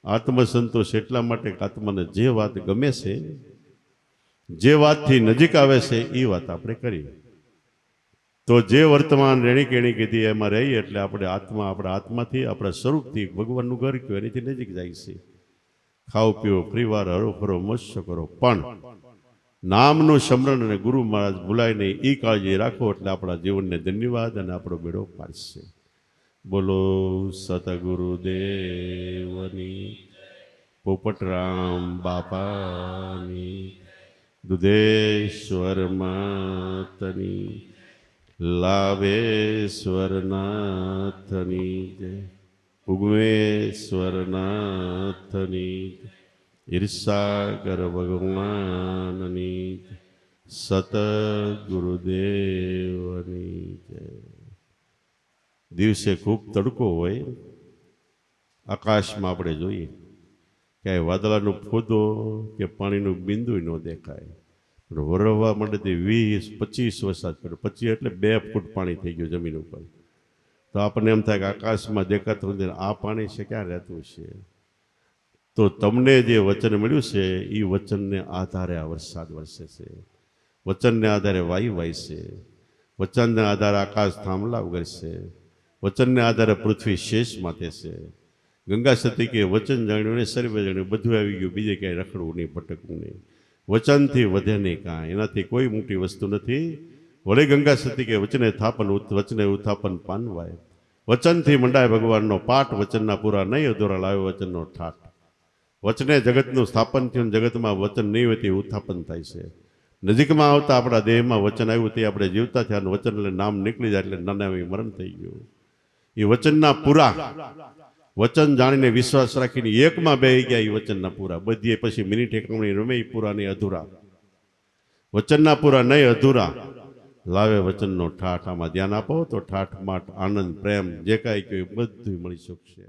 આત્મસંતોષ એટલા માટે કે આત્માને જે વાત ગમે છે, જે વાતથી નજીક આવે છે એ વાત આપણે કરીએ, તો જે વર્તમાન રેણી કેણી કીધી એમાં રહીએ એટલે આપણે આત્મા આપણા આત્માથી આપણા સ્વરૂપથી ભગવાનનું ઘર કહેવાય એનાથી નજીક જાય છે। ખાઓ પીવો પરિવાર હરો ફરો મોજ કરો, પણ નામનું સ્મરણ અને ગુરુ મહારાજ ભૂલાય નહીં એ કાળજી રાખો એટલે આપણા જીવનને ધન્યવાદ અને આપણો બેડો પાડશે। બોલો સતગુરુદેવની, પોપટરામ બાપાની, દુધેશ્વર માતની, લાવેશ્વરનાથની જય, ઉગમેશ્વરનાથની, ઈર્ષાગર ભગવાનની, સતગુરુદેવની જય। દિવસે ખૂબ તડકો હોય, આકાશમાં આપણે જોઈએ ક્યાંય વાદળાનો ફોદો કે પાણીનું બિંદુ ન દેખાય, પણ વરસવા માટે 20-25 વરસાદ પડે, 25 એટલે 2 ફૂટ પાણી થઈ ગયું જમીન ઉપર, તો આપણને એમ થાય કે આકાશમાં દેખાતું નથી, આ પાણી છે ક્યાં રહેતું છે? તો તમને જે વચન મળ્યું છે એ વચનને આધારે આ વરસાદ વરસે છે, વચનને આધારે વાયુ વાય છે, વચનને આધારે આકાશ થાંભલા ઉગરશે, વચનને આધારે પૃથ્વી શેષ માથે છે। ગંગા સતી કે વચન જાણ્યું ને સર્વે જાણ્યું, બધું આવી ગયું, બીજે ક્યાંય રખડવું નહીં, ભટકવું નહીં, વચનથી વધે નહીં કાંઈ, એનાથી કોઈ મોટી વસ્તુ નથી। વળી ગંગા સતી કે વચને થાપન વચને ઉત્થાપન પાનવાય, વચનથી મંડાય ભગવાનનો પાઠ, વચનના પૂરા નહીં અધૂરા લાવે વચનનો ઠાઠ। વચને જગતનું સ્થાપન થયું, જગતમાં વચન નહીં હોય તે ઉત્થાપન થાય છે। નજીકમાં આવતા આપણા દેહમાં વચન આવ્યું તે આપણે જીવતા થયા, અને વચન એટલે નામ નીકળી જાય એટલે નાના મરણ થઈ ગયું। એ વચનના પૂરા, વચન જાણીને વિશ્વાસ રાખીને એકમાં બેહી ગયા એ વચનના પૂરા, બધીએ પછી મિનિટ એકમણી રમે એ પૂરા નહીં અધૂરા, વચનના પૂરા નહીં અધૂરા લાવે વચનનો ઠાઠ। આમાં ધ્યાન આપો તો ઠાઠ માઠ આનંદ પ્રેમ જે કાંઈ કહ્યું બધું મળી શકશે।